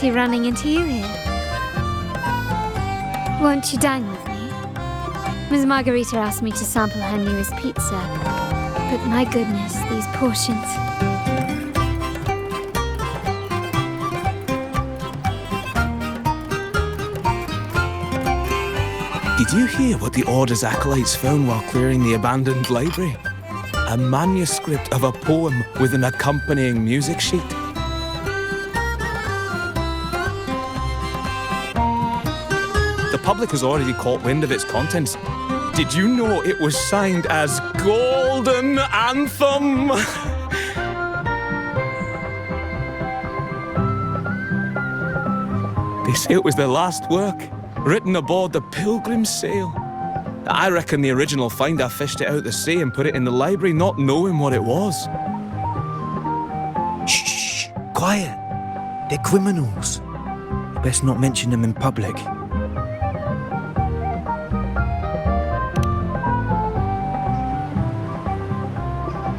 pity running into you here. Won't you dine with me? Ms. Margarita asked me to sample her newest pizza, but my goodness, these portions. Did you hear what the Order's acolytes found while clearing the abandoned library? A manuscript of a poem with an accompanying music sheet. The public has already caught wind of its contents. Did you know it was signed as Golden Anthem? They say it was their last work, written aboard the Pilgrim's Sail. I reckon the original finder fished it out the sea and put it in the library, not knowing what it was. Shh! Quiet! They're criminals. Best not mention them in public.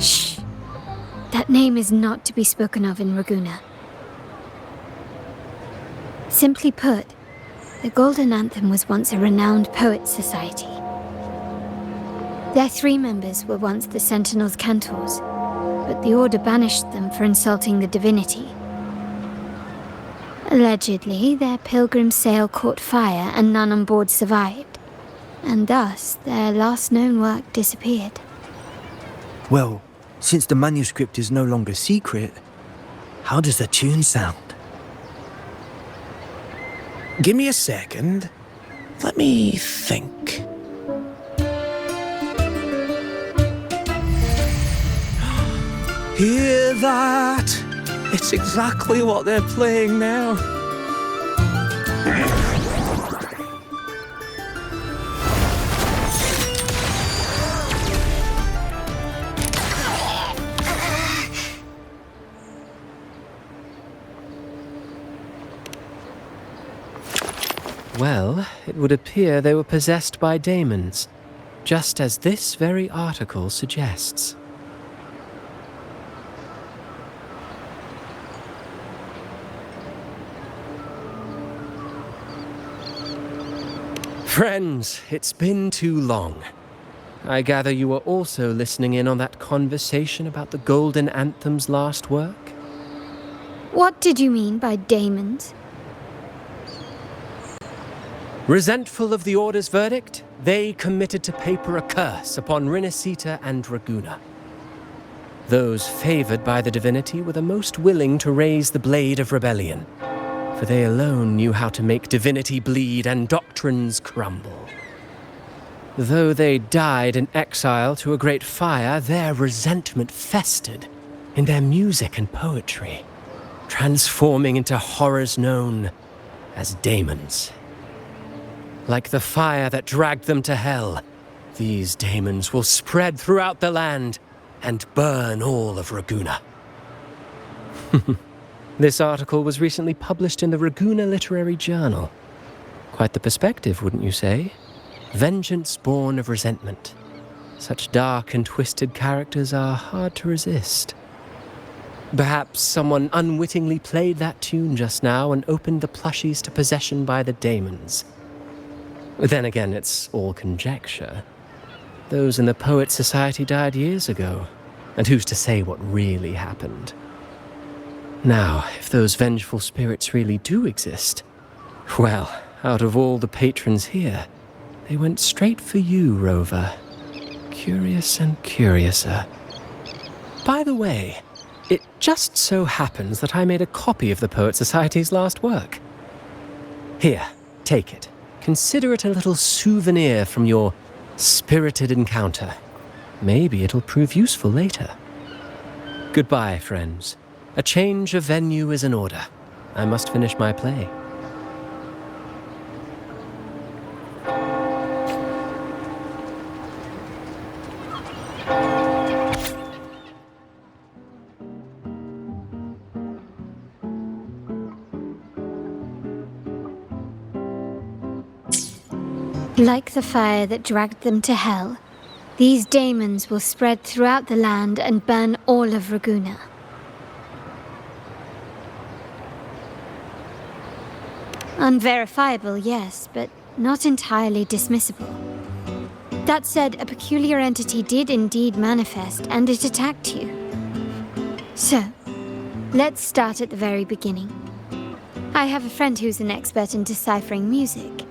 Shh! That name is not to be spoken of in Ragusa. Simply put, the Golden Anthem was once a renowned poets' society. Their 3 members were once the Sentinel's cantors, but the Order banished them for insulting the divinity. Allegedly, their pilgrim sail caught fire and none on board survived, and thus their last known work disappeared. Well, since the manuscript is no longer secret, how does the tune sound? Give me a second. Let me think. Hear that? It's exactly what they're playing now. Well, it would appear they were possessed by daemons, just as this very article suggests. Friends, it's been too long. I gather you were also listening in on that conversation about the Golden Anthem's last work? What did you mean by daemons? Resentful of the Order's verdict, they committed to paper a curse upon Rinascita and Ragusa. Those favored by the divinity were the most willing to raise the blade of rebellion, for they alone knew how to make divinity bleed and doctrines crumble. Though they died in exile to a great fire, their resentment festered in their music and poetry, transforming into horrors known as daemons. Like the fire that dragged them to hell, these daemons will spread throughout the land and burn all of Ragusa. This article was recently published in the Ragusa Literary Journal. Quite the perspective, wouldn't you say? Vengeance born of resentment. Such dark and twisted characters are hard to resist. Perhaps someone unwittingly played that tune just now and opened the plushies to possession by the daemons. Then again, it's all conjecture. Those in the Poets' Society died years ago, and who's to say what really happened? Now, if those vengeful spirits really do exist, well, out of all the patrons here, they went straight for you, Rover. Curious and curiouser. By the way, it just so happens that I made a copy of the Poets' Society's last work. Here, take it. Consider it a little souvenir from your spirited encounter. Maybe it'll prove useful later. Goodbye, friends. A change of venue is in order. I must finish my play. Like the fire that dragged them to hell, these daemons will spread throughout the land and burn all of Ragusa. Unverifiable, yes, but not entirely dismissible. That said, a peculiar entity did indeed manifest, and it attacked you. So, let's start at the very beginning. I have a friend who's an expert in deciphering music.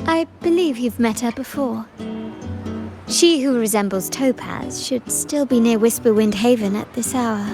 I believe you've met her before. She who resembles Topaz should still be near Whisperwind Haven at this hour.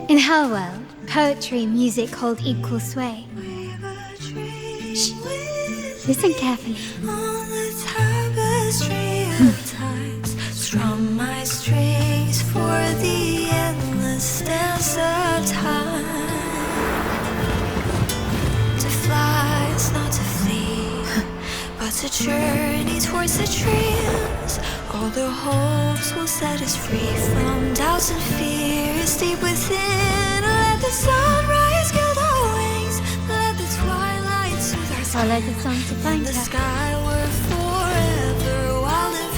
In her world, poetry and music hold equal sway. Shh. Listen carefully. On the tapestry of times, strum my strings for the endless dance of time. To fly is not to flee, but to journey towards the dreams. All the hopes will set us free from doubts and fears deep within. Let the sunrise gild our wings, let the twilight soothe our Follow the skin. song to find The her. sky were forever wild and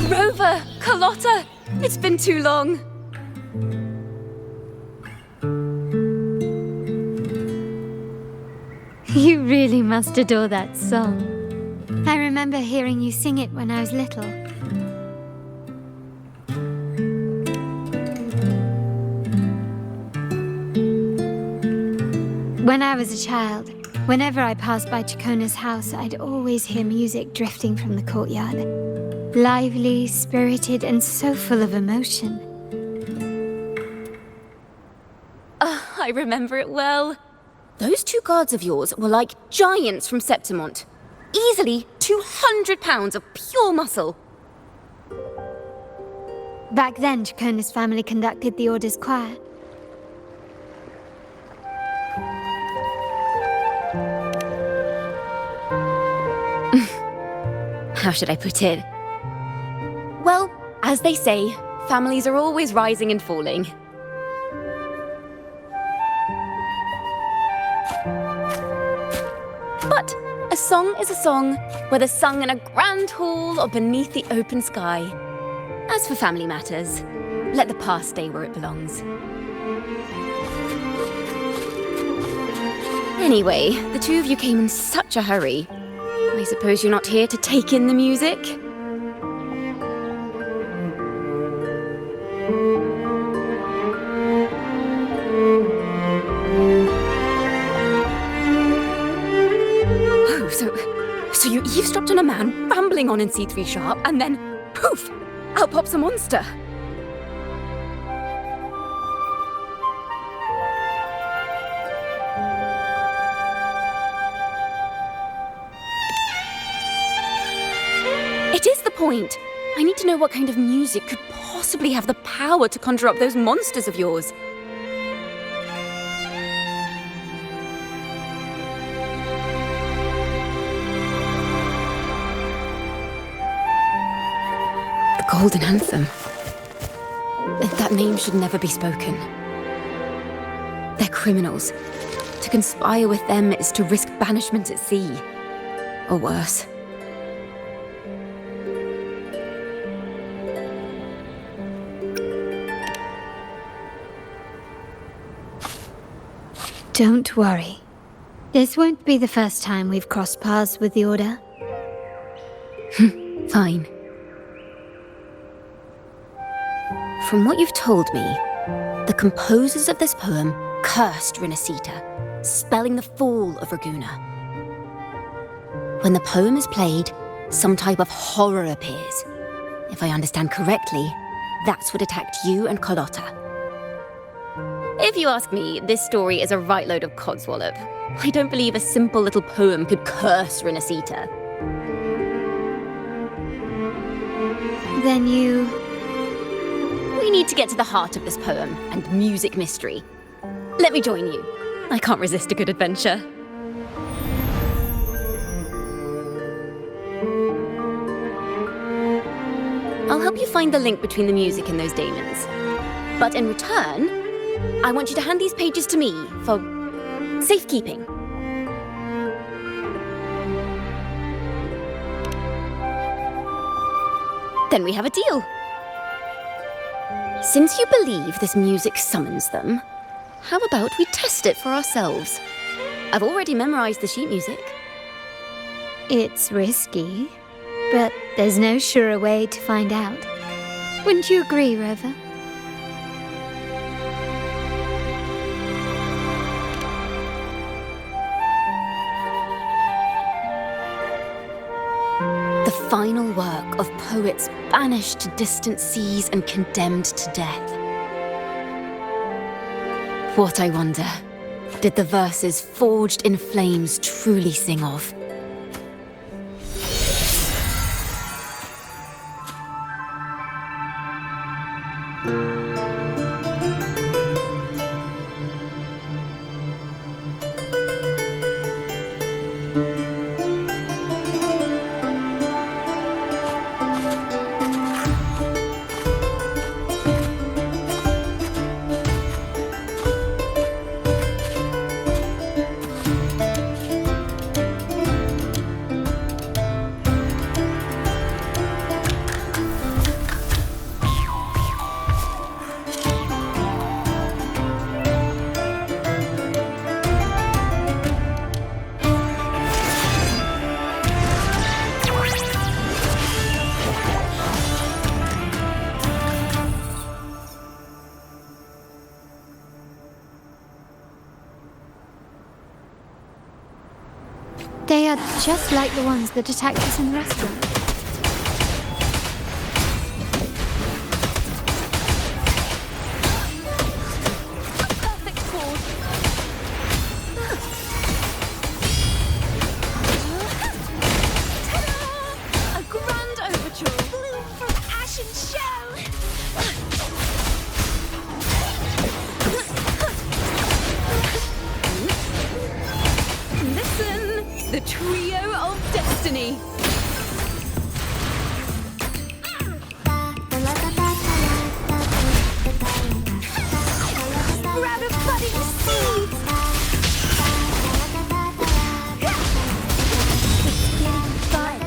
free. Rover! Carlotta! It's been too long. You really must adore that song. I remember hearing you sing it when I was little. When I was a child, whenever I passed by Ciaccona's house, I'd always hear music drifting from the courtyard. Lively, spirited, and so full of emotion. I remember it well. Those two guards of yours were like giants from Septimont. Easily 200 pounds of pure muscle. Back then, Ciaccona's family conducted the Order's choir. How should I put it? Well, as they say, families are always rising and falling. But a song is a song, whether sung in a grand hall or beneath the open sky. As for family matters, let the past stay where it belongs. Anyway, the two of you came in such a hurry. I suppose you're not here to take in the music? Oh, so you eavesdropped on a man rambling on in C3 Sharp, and then, poof, out pops a monster. It is the point. I need to know what kind of music could possibly have the power to conjure up those monsters of yours. The Golden Anthem. That name should never be spoken. They're criminals. To conspire with them is to risk banishment at sea. Or worse. Don't worry. This won't be the first time we've crossed paths with the Order. Fine. From what you've told me, the composers of this poem cursed Rinascita, spelling the fall of Ragusa. When the poem is played, some type of horror appears. If I understand correctly, that's what attacked you and Carlotta. If you ask me, this story is a right load of codswallop. I don't believe a simple little poem could curse Rinascita. Then you... We need to get to the heart of this poem and music mystery. Let me join you. I can't resist a good adventure. I'll help you find the link between the music and those daemons. But in return, I want you to hand these pages to me for safekeeping. Then we have a deal. Since you believe this music summons them, how about we test it for ourselves? I've already memorized the sheet music. It's risky, but there's no surer way to find out. Wouldn't you agree, Rover? The final work of poets banished to distant seas and condemned to death. What, I wonder, did the verses forged in flames truly sing of? They are just like the ones that attacked us in the restaurant. Perfect fall. Ta-da! A grand overture. Bloom from ash and shell. Listen, the trio of destiny. Sprout of budding seeds. It's getting fun.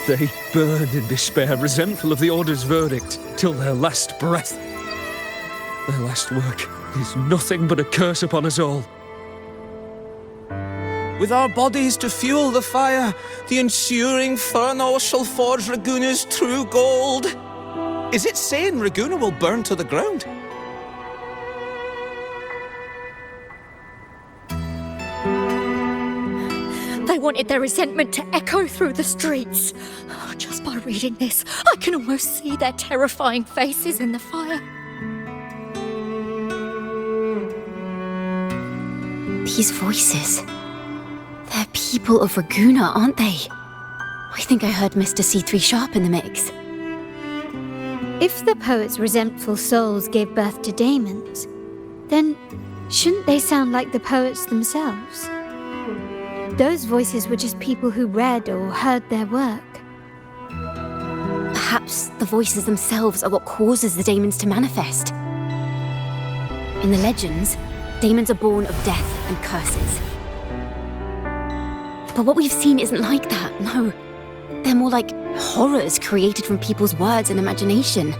They burn in despair, resentful of the Order's verdict, till their last breath. Their last work is nothing but a curse upon us all. With our bodies to fuel the fire, the ensuing furnace shall forge Raguna's true gold. Is it saying Raguna will burn to the ground? They wanted their resentment to echo through the streets. Just by reading this, I can almost see their terrifying faces in the fire. These voices. They're people of Raguna, aren't they? I think I heard Mr. C3 Sharp in the mix. If the poet's resentful souls gave birth to daemons, then shouldn't they sound like the poets themselves? Those voices were just people who read or heard their work. Perhaps the voices themselves are what causes the daemons to manifest. In the legends, daemons are born of death and curses. But what we've seen isn't like that, no. They're more like horrors created from people's words and imagination.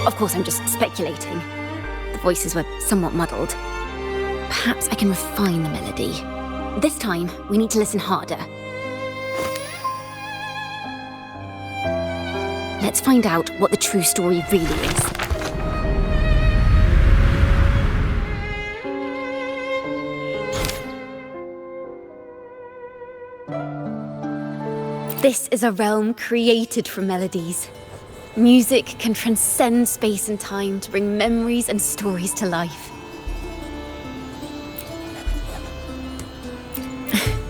Of course, I'm just speculating. The voices were somewhat muddled. Perhaps I can refine the melody. This time, we need to listen harder. Let's find out what the true story really is. This is a realm created from melodies. Music can transcend space and time to bring memories and stories to life.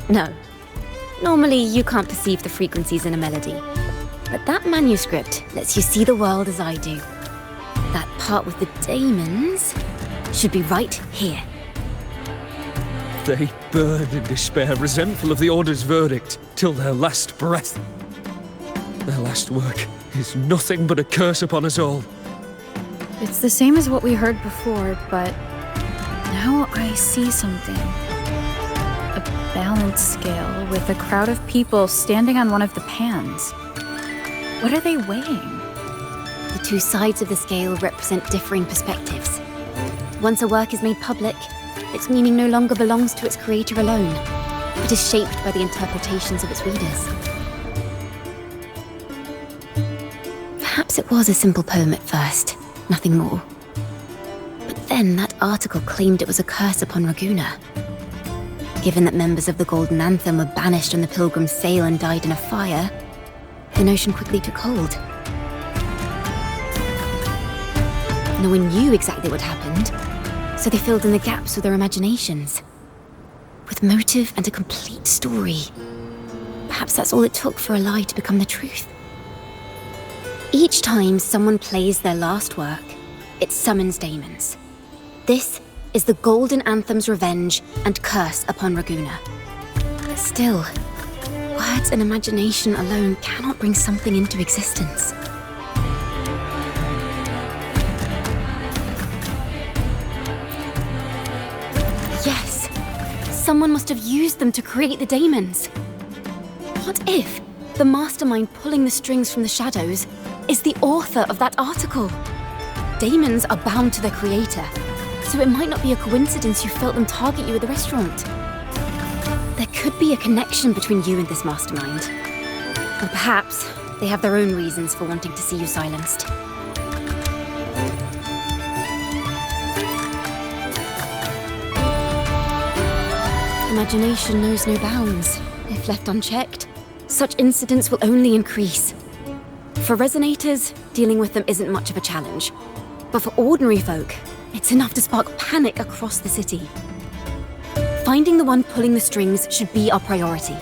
No. Normally, you can't perceive the frequencies in a melody. But that manuscript lets you see the world as I do. That part with the daemons should be right here. They burned in despair, resentful of the Order's verdict, till their last breath. Their last work is nothing but a curse upon us all. It's the same as what we heard before, but now I see something. A balance scale with a crowd of people standing on one of the pans. What are they weighing? The two sides of the scale represent differing perspectives. Once a work is made public, its meaning no longer belongs to its creator alone, but is shaped by the interpretations of its readers. Perhaps it was a simple poem at first, nothing more. But then that article claimed it was a curse upon Raguena. Given that members of the Golden Anthem were banished on the Pilgrim's sail and died in a fire, the notion quickly took hold. No one knew exactly what happened, so they filled in the gaps with their imaginations. With motive and a complete story. Perhaps that's all it took for a lie to become the truth. Each time someone plays their last work, it summons daemons. This is the Golden Anthem's revenge and curse upon Raguena. But still, words and imagination alone cannot bring something into existence. Yes, someone must have used them to create the daemons. What if the mastermind pulling the strings from the shadows is the author of that article? Daemons are bound to their creator, so it might not be a coincidence you felt them target you at the restaurant. There could be a connection between you and this mastermind. Or perhaps they have their own reasons for wanting to see you silenced. Imagination knows no bounds. If left unchecked, such incidents will only increase. For resonators, dealing with them isn't much of a challenge. But for ordinary folk, it's enough to spark panic across the city. Finding the one pulling the strings should be our priority.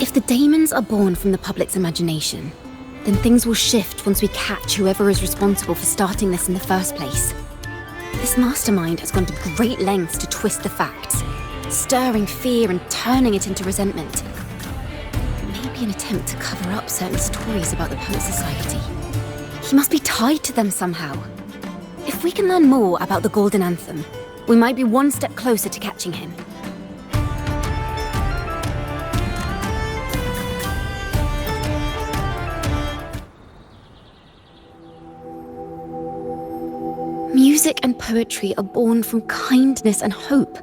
If the daemons are born from the public's imagination, then things will shift once we catch whoever is responsible for starting this in the first place. This mastermind has gone to great lengths to twist the facts, stirring fear and turning it into resentment. Maybe an attempt to cover up certain stories about the Poet Society. He must be tied to them somehow. If we can learn more about the Golden Anthem, we might be one step closer to catching him. Music and poetry are born from kindness and hope.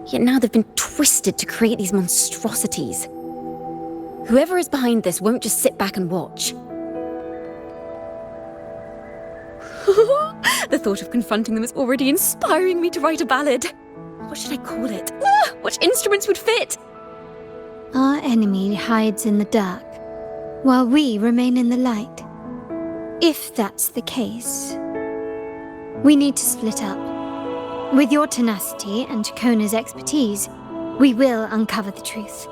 Yet now they've been twisted to create these monstrosities. Whoever is behind this won't just sit back and watch. The thought of confronting them is already inspiring me to write a ballad. What should I call it? What instruments would fit? Our enemy hides in the dark, while we remain in the light. If that's the case, we need to split up. With your tenacity and Ciaccona's expertise, we will uncover the truth.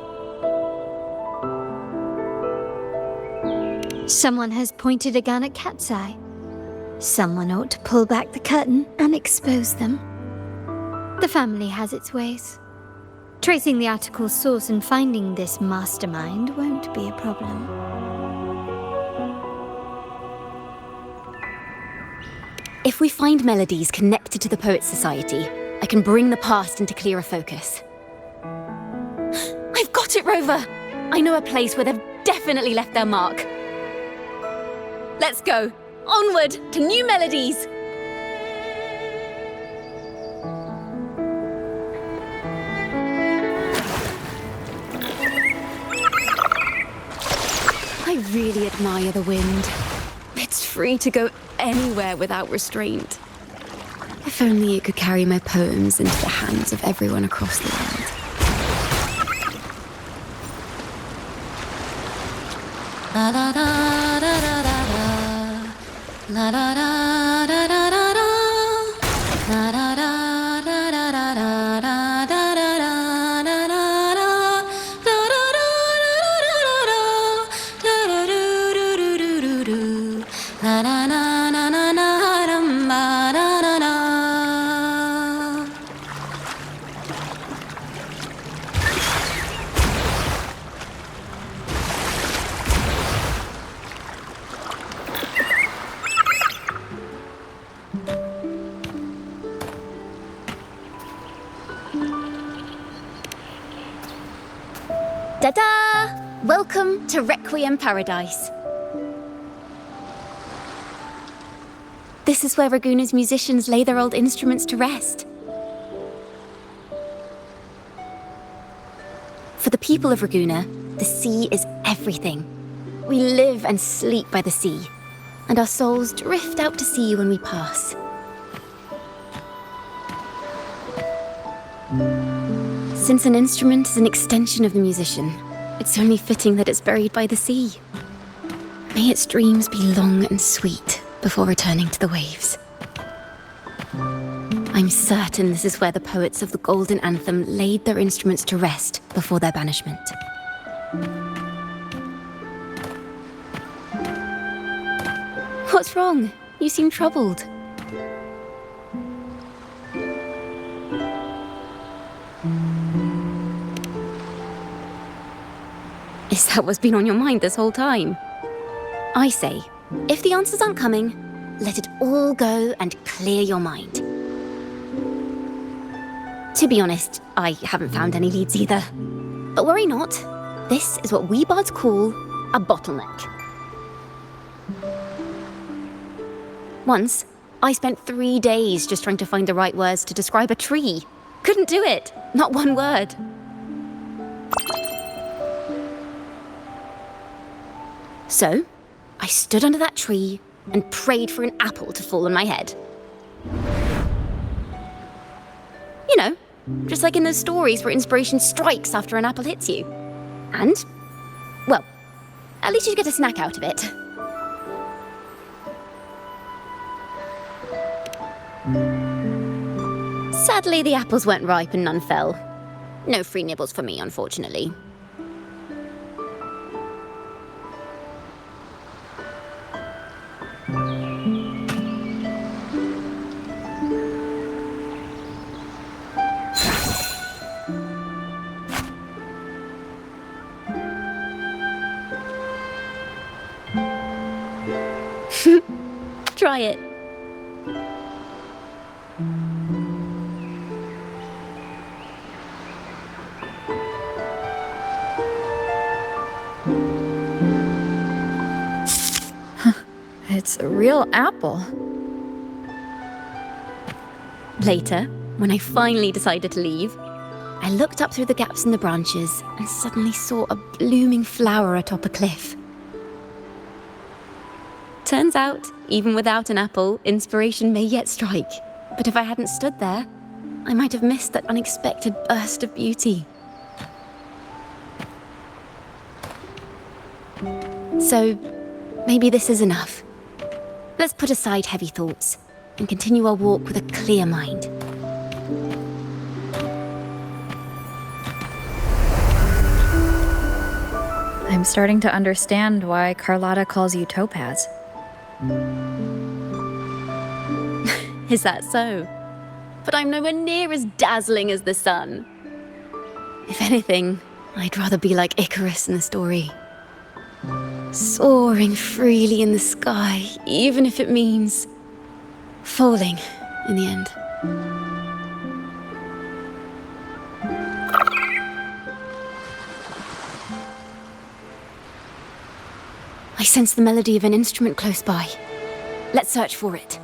Someone has pointed a gun at Cat's Eye. Someone ought to pull back the curtain and expose them. The family has its ways. Tracing the article's source and finding this mastermind won't be a problem. If we find melodies connected to the Poets Society, I can bring the past into clearer focus. I've got it, Rover! I know a place where they've definitely left their mark. Let's go! Onward to new melodies! I really admire the wind. It's free to go anywhere without restraint. If only it could carry my poems into the hands of everyone across the world. La da da da da da da. La da da da da da da. La da da da da da da da da da da da da da. Da da da da da da da. Da da do do do do do do. La na na na na na dum ba da da da. Ta-da! Welcome to Requiem Paradise. This is where Raguna's musicians lay their old instruments to rest. For the people of Raguna, the sea is everything. We live and sleep by the sea, and our souls drift out to sea when we pass. Since an instrument is an extension of the musician, it's only fitting that it's buried by the sea. May its dreams be long and sweet before returning to the waves. I'm certain this is where the poets of the Golden Anthem laid their instruments to rest before their banishment. What's wrong? You seem troubled. Is that what's been on your mind this whole time? I say, if the answers aren't coming, let it all go and clear your mind. To be honest, I haven't found any leads either. But worry not, this is what we bards call a bottleneck. Once, I spent 3 days just trying to find the right words to describe a tree. Couldn't do it, not one word. So, I stood under that tree and prayed for an apple to fall on my head. You know, just like in those stories where inspiration strikes after an apple hits you. And, well, at least you get a snack out of it. Sadly, the apples weren't ripe and none fell. No free nibbles for me, unfortunately. Try it. It's a real apple. Later, when I finally decided to leave, I looked up through the gaps in the branches and suddenly saw a blooming flower atop a cliff. Turns out, even without an apple, inspiration may yet strike. But if I hadn't stood there, I might have missed that unexpected burst of beauty. So, maybe this is enough. Let's put aside heavy thoughts and continue our walk with a clear mind. I'm starting to understand why Carlotta calls you Topaz. Is that so? But I'm nowhere near as dazzling as the sun. If anything, I'd rather be like Icarus in the story. Soaring freely in the sky, even if it means falling in the end. I sense the melody of an instrument close by. Let's search for it.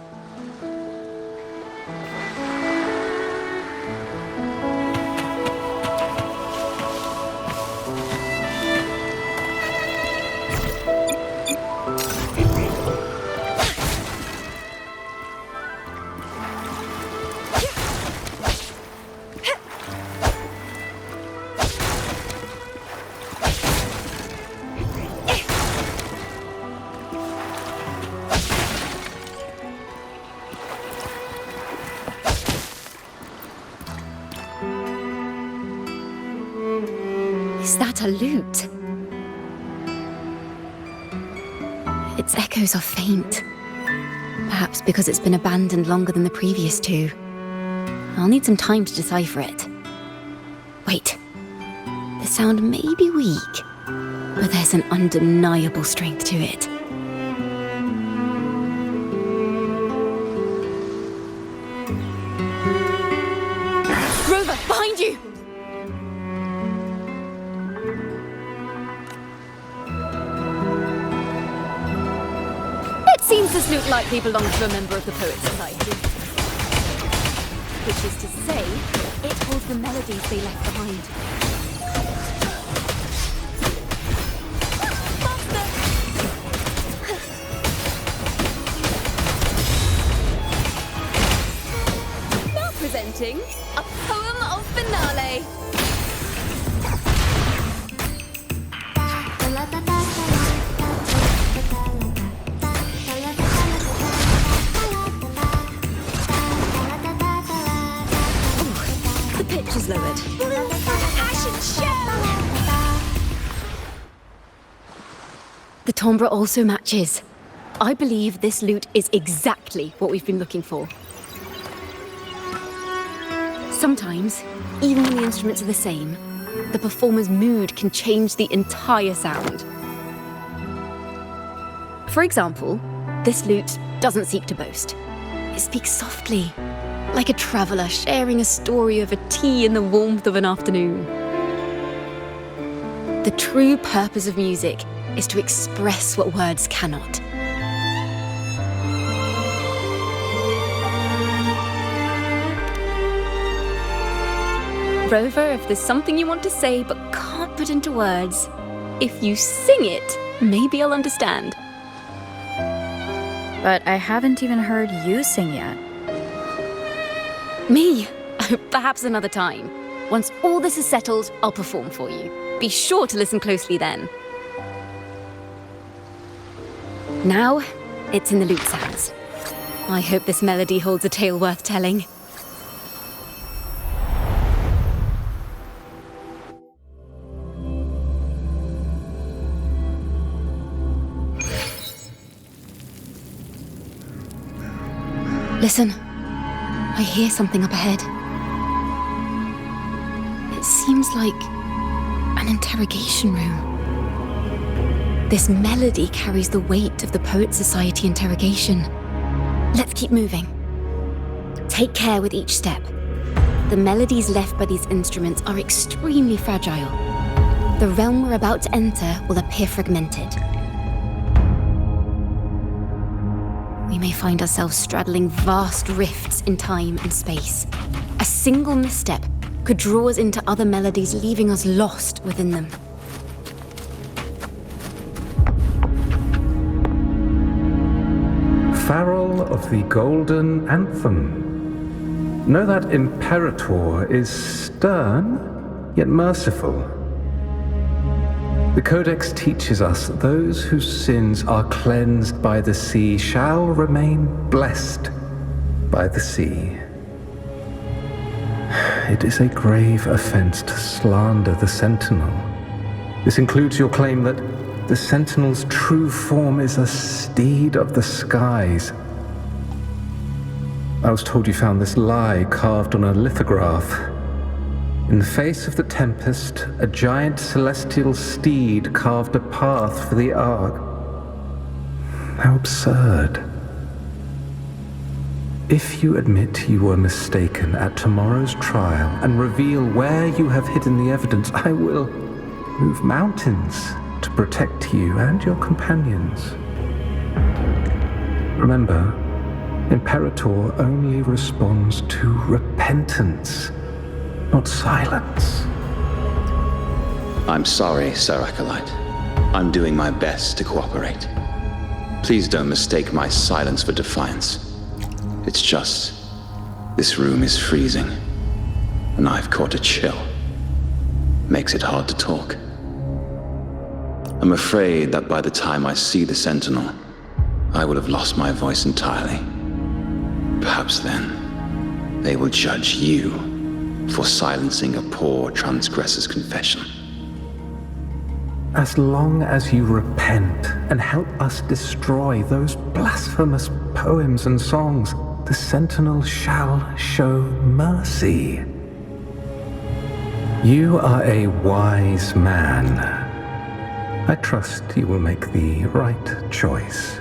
Is that a lute? Its echoes are faint. Perhaps because it's been abandoned longer than the previous two. I'll need some time to decipher it. Wait. The sound may be weak, but there's an undeniable strength to it. Rover, behind you! Seems this lute likely belongs to a member of the Poet Society. Which is to say, it holds the melodies they left behind. Now presenting a poem of finale. Is lowered. Ashen shell! The timbre also matches. I believe this lute is exactly what we've been looking for. Sometimes, even when the instruments are the same, the performer's mood can change the entire sound. For example, this lute doesn't seek to boast. It speaks softly, like a traveller sharing a story over tea in the warmth of an afternoon. The true purpose of music is to express what words cannot. Rover, if there's something you want to say but can't put into words, if you sing it, maybe I'll understand. But I haven't even heard you sing yet. Me? Perhaps another time. Once all this is settled, I'll perform for you. Be sure to listen closely then. Now, it's in the lute sounds. I hope this melody holds a tale worth telling. Listen. I hear something up ahead. It seems like an interrogation room. This melody carries the weight of the Poet Society interrogation. Let's keep moving. Take care with each step. The melodies left by these instruments are extremely fragile. The realm we're about to enter will appear fragmented. We may find ourselves straddling vast rifts in time and space. A single misstep could draw us into other melodies, leaving us lost within them. Farrell of the Golden Anthem. Know that Imperator is stern, yet merciful. The Codex teaches us that those whose sins are cleansed by the sea shall remain blessed by the sea. It is a grave offense to slander the Sentinel. This includes your claim that the Sentinel's true form is a steed of the skies. I was told you found this lie carved on a lithograph. In the face of the tempest, a giant celestial steed carved a path for the Ark. How absurd. If you admit you were mistaken at tomorrow's trial and reveal where you have hidden the evidence, I will move mountains to protect you and your companions. Remember, Imperator only responds to repentance, not silence. I'm sorry, Sir Acolyte. I'm doing my best to cooperate. Please don't mistake my silence for defiance. It's just, this room is freezing, and I've caught a chill. Makes it hard to talk. I'm afraid that by the time I see the Sentinel, I will have lost my voice entirely. Perhaps then, they will judge you for silencing a poor transgressor's confession. As long as you repent and help us destroy those blasphemous poems and songs, the Sentinel shall show mercy. You are a wise man. I trust you will make the right choice.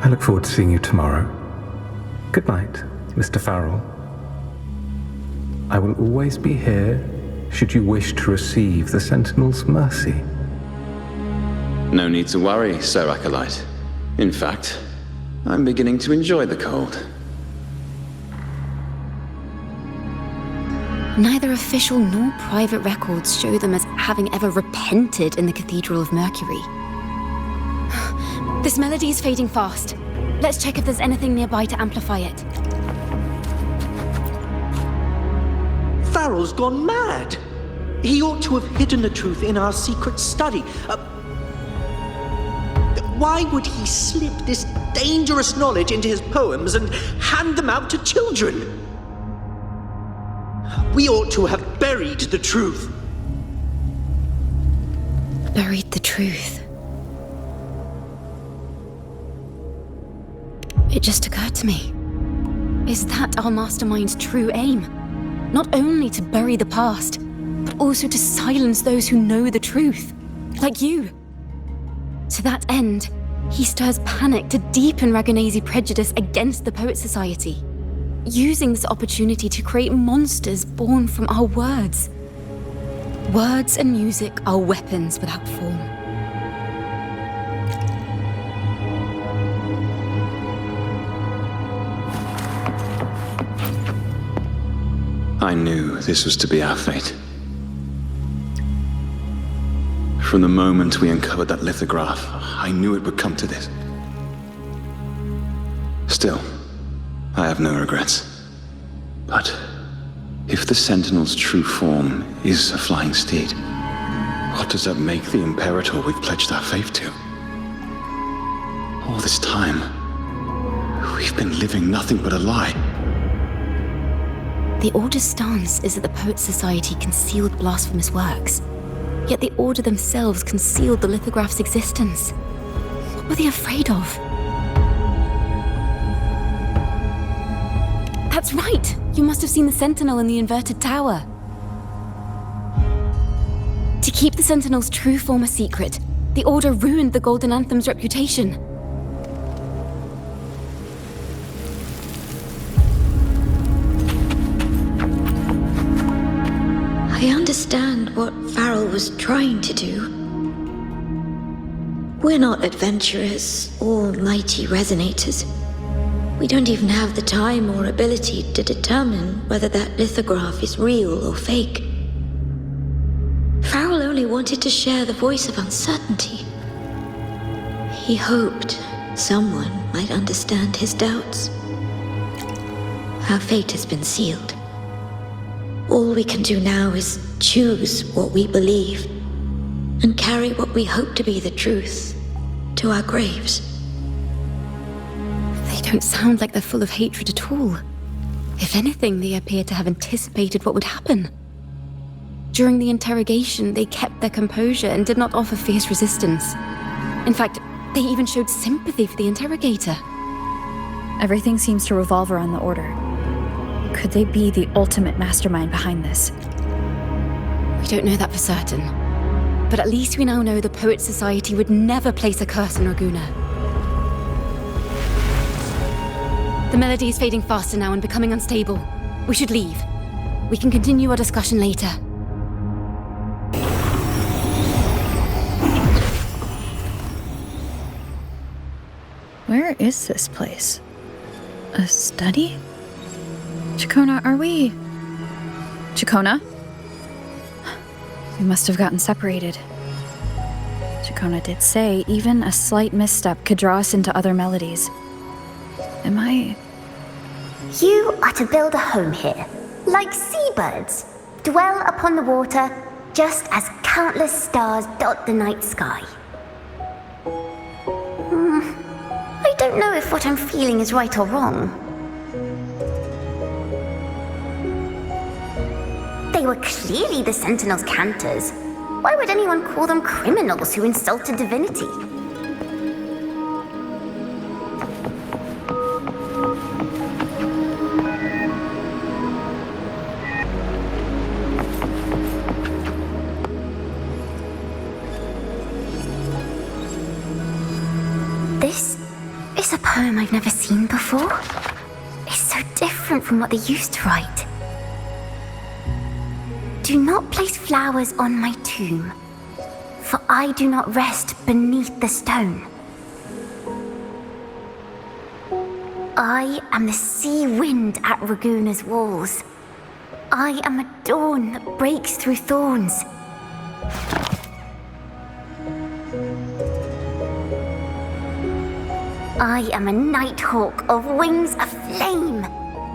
I look forward to seeing you tomorrow. Good night, Mr. Farrell. I will always be here should you wish to receive the Sentinel's mercy. No need to worry, Sir Acolyte. In fact, I'm beginning to enjoy the cold. Neither official nor private records show them as having ever repented in the Cathedral of Mercury. This melody is fading fast. Let's check if there's anything nearby to amplify it. Farrell's gone mad. He ought to have hidden the truth in our secret study. Why would he slip this dangerous knowledge into his poems and hand them out to children? We ought to have buried the truth. Buried the truth. It just occurred to me. Is that our mastermind's true aim? Not only to bury the past, but also to silence those who know the truth, like you. To that end, he stirs panic to deepen Ragonese prejudice against the Poet Society, using this opportunity to create monsters born from our words. Words and music are weapons without form. I knew this was to be our fate. From the moment we uncovered that lithograph, I knew it would come to this. Still, I have no regrets. But if the Sentinel's true form is a flying steed, what does that make the Imperator we've pledged our faith to? All this time, we've been living nothing but a lie. The Order's stance is that the Poet Society concealed blasphemous works, yet the Order themselves concealed the lithograph's existence. What were they afraid of? That's right! You must have seen the Sentinel in the inverted tower. To keep the Sentinel's true form a secret, the Order ruined the Golden Anthem's reputation. I understand what Farrell was trying to do. We're not adventurers or mighty resonators. We don't even have the time or ability to determine whether that lithograph is real or fake. Farrell only wanted to share the voice of uncertainty. He hoped someone might understand his doubts. Our fate has been sealed. All we can do now is choose what we believe and carry what we hope to be the truth to our graves. They don't sound like they're full of hatred at all. If anything, they appear to have anticipated what would happen. During the interrogation, they kept their composure and did not offer fierce resistance. In fact, they even showed sympathy for the interrogator. Everything seems to revolve around the Order. Could they be the ultimate mastermind behind this? We don't know that for certain. But at least we now know the Poet Society would never place a curse on Ragunna. The melody is fading faster now and becoming unstable. We should leave. We can continue our discussion later. Where is this place? A study? Ciaccona, are we... Ciaccona? We must have gotten separated. Ciaccona did say even a slight misstep could draw us into other melodies. Am I... You are to build a home here, like seabirds. Dwell upon the water, just as countless stars dot the night sky. I don't know if what I'm feeling is right or wrong. They were clearly the Sentinel's cantors. Why would anyone call them criminals who insulted divinity? This is a poem I've never seen before. It's so different from what they used to write. Do not place flowers on my tomb, for I do not rest beneath the stone. I am the sea wind at Raguna's walls. I am a dawn that breaks through thorns. I am a nighthawk of wings aflame,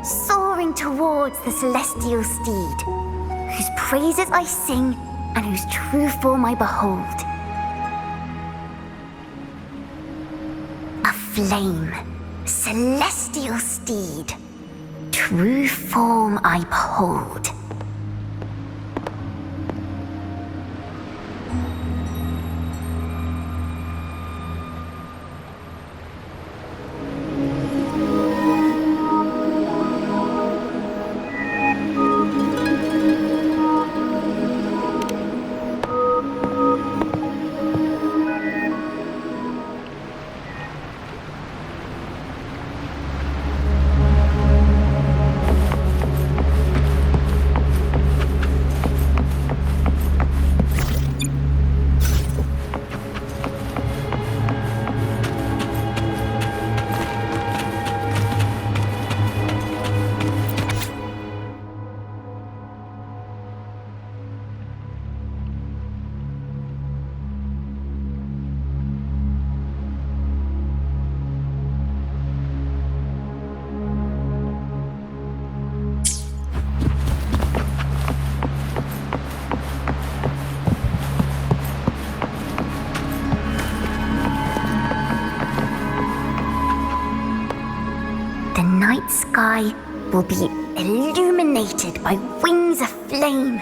soaring towards the celestial steed, whose praises I sing and whose true form I behold. A flame, celestial steed, true form I behold. The night sky will be illuminated by wings of flame,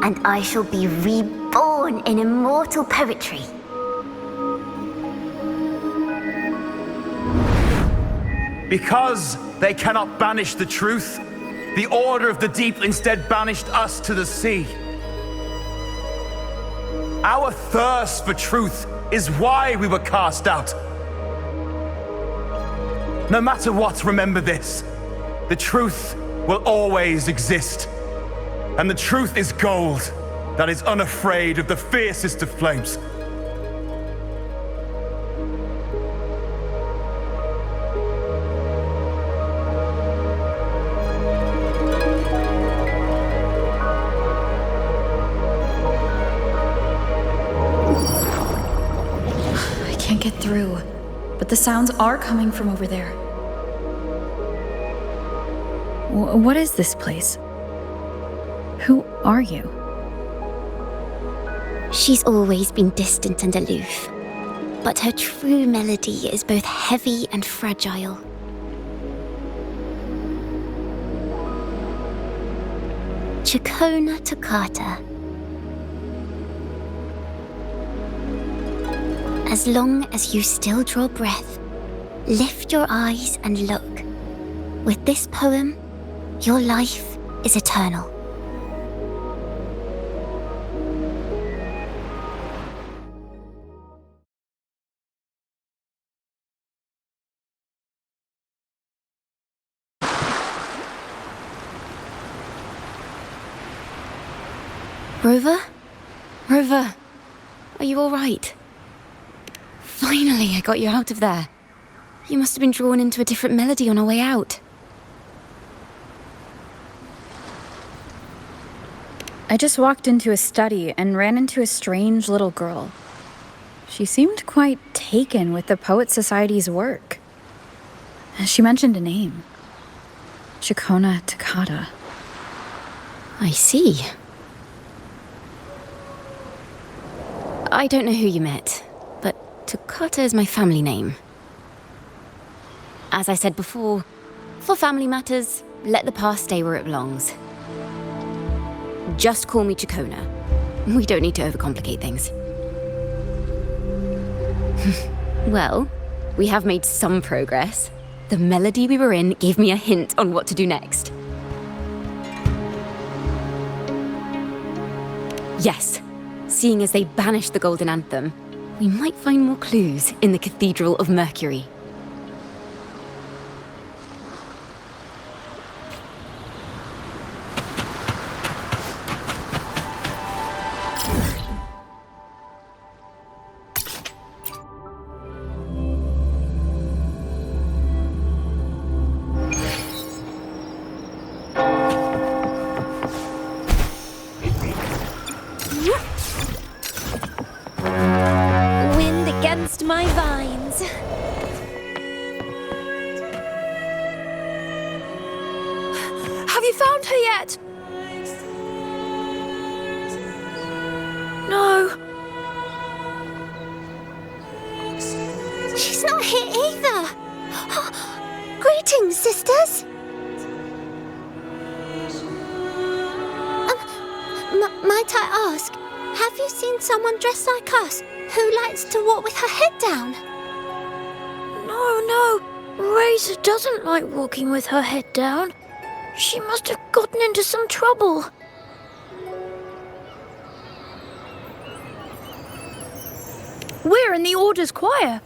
and I shall be reborn in immortal poetry. Because they cannot banish the truth, the Order of the Deep instead banished us to the sea. Our thirst for truth is why we were cast out. No matter what, remember this. The truth will always exist. And the truth is gold that is unafraid of the fiercest of flames. I can't get through, but the sounds are coming from over there. What is this place? Who are you? She's always been distant and aloof, but her true melody is both heavy and fragile. Ciaccona Toccata. As long as you still draw breath, lift your eyes and look. With this poem, your life is eternal. Rover? Rover, are you all right? Finally, I got you out of there. You must have been drawn into a different melody on our way out. I just walked into a study and ran into a strange little girl. She seemed quite taken with the Poet Society's work. She mentioned a name. Ciaccona Toccata. I see. I don't know who you met, but Toccata is my family name. As I said before, for family matters, let the past stay where it belongs. Just call me Ciaccona. We don't need to overcomplicate things. Well, we have made some progress. The melody we were in gave me a hint on what to do next. Yes, seeing as they banished the Golden Anthem, we might find more clues in the Cathedral of Mercury. Wind against my vines. Have you found her yet? No. She's not here either. Greetings, sisters. Might I ask, have you seen someone dressed like us who likes to walk with her head down? No. Razor doesn't like walking with her head down. She must have gotten into some trouble. We're in the Order's choir.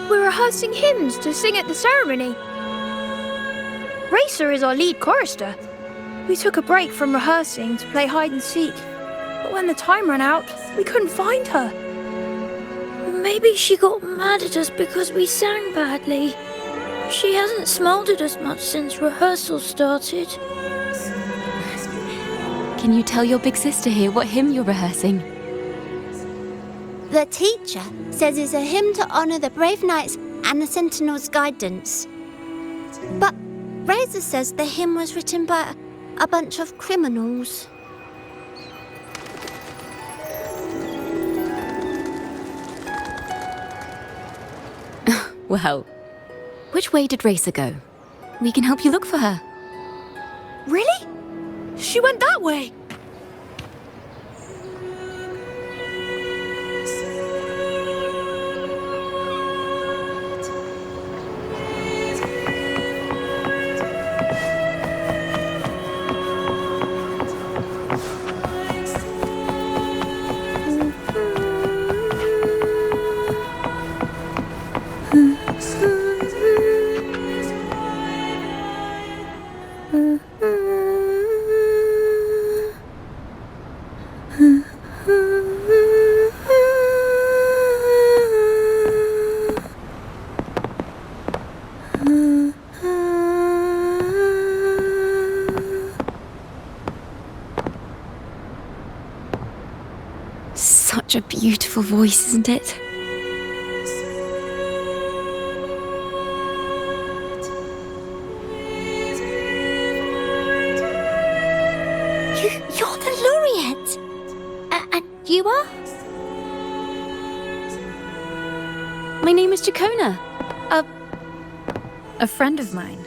We're rehearsing hymns to sing at the ceremony. Racer is our lead chorister. We took a break from rehearsing to play hide and seek. But when the time ran out, we couldn't find her. Maybe she got mad at us because we sang badly. She hasn't smiled at us much since rehearsal started. Can you tell your big sister here what hymn you're rehearsing? The teacher says it's a hymn to honor the brave knights and the Sentinel's guidance. But Razor says the hymn was written by a bunch of criminals. Well, which way did Racer go? We can help you look for her. Really? She went that way. Such a beautiful voice, isn't it? You're the laureate. And you are? My name is Ciaccona. A friend of mine.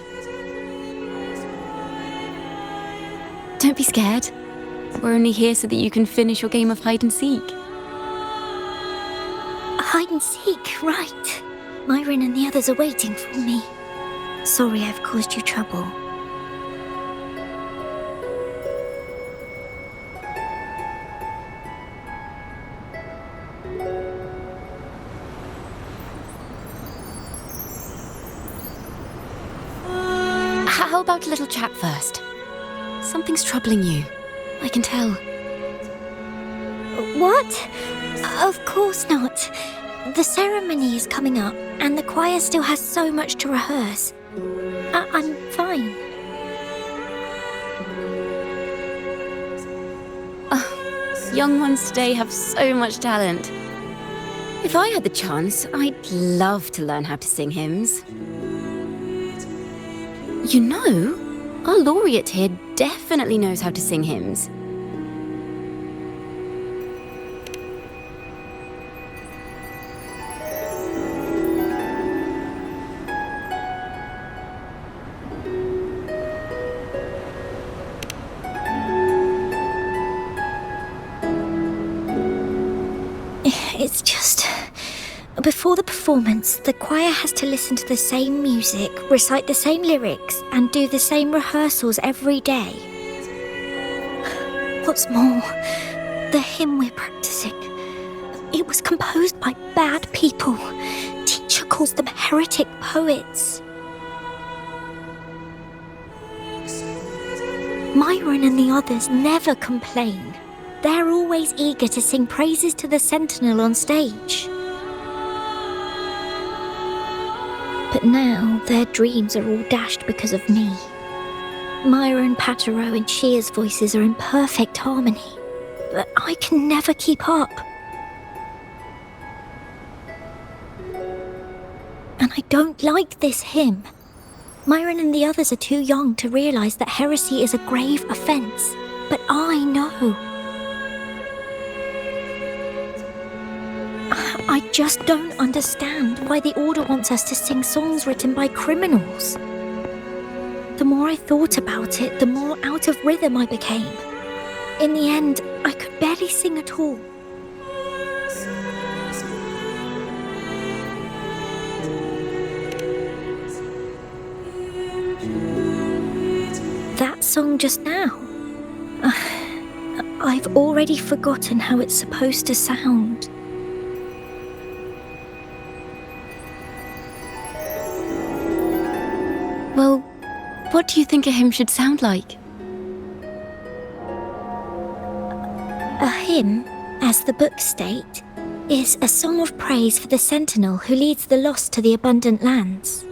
Don't be scared. We're only here so that you can finish your game of hide and seek. Hide and seek, right. Myron and the others are waiting for me. Sorry I've caused you trouble. How about a little chat first? Something's troubling you. I can tell. What? Of course not. The ceremony is coming up, and the choir still has so much to rehearse. I'm fine. Young ones today have so much talent. If I had the chance, I'd love to learn how to sing hymns. You know, our laureate here definitely knows how to sing hymns. It's just... Before the performance, the choir has to listen to the same music, recite the same lyrics, and do the same rehearsals every day. What's more, the hymn we're practicing, it was composed by bad people. Teacher calls them heretic poets. Myron and the others never complain. They're always eager to sing praises to the Sentinel on stage. But now their dreams are all dashed because of me. Myron, Patero, and Shia's voices are in perfect harmony, but I can never keep up. And I don't like this hymn. Myron and the others are too young to realize that heresy is a grave offense, but I know. I just don't understand why the Order wants us to sing songs written by criminals. The more I thought about it, the more out of rhythm I became. In the end, I could barely sing at all. That song just now. I've already forgotten how it's supposed to sound. Well, what do you think a hymn should sound like? A hymn, as the books state, is a song of praise for the Sentinel who leads the lost to the abundant lands.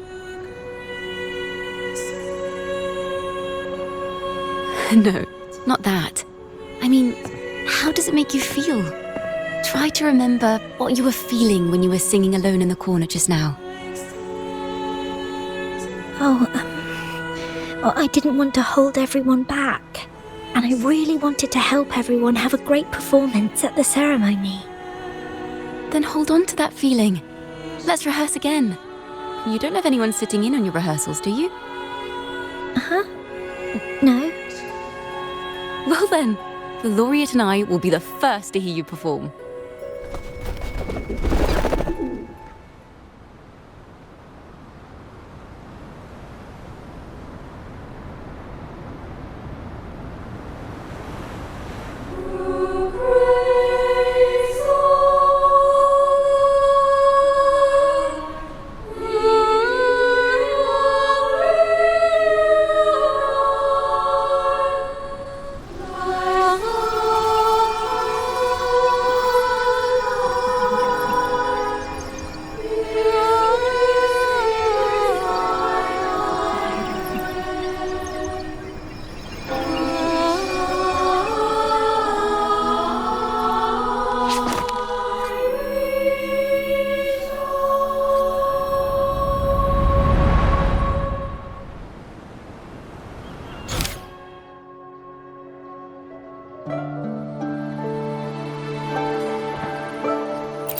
No, not that. I mean, how does it make you feel? Try to remember what you were feeling when you were singing alone in the corner just now. I didn't want to hold everyone back, and I really wanted to help everyone have a great performance at the ceremony. Then hold on to that feeling. Let's rehearse again. You don't have anyone sitting in on your rehearsals, do you? No. Well then, the laureate and I will be the first to hear you perform.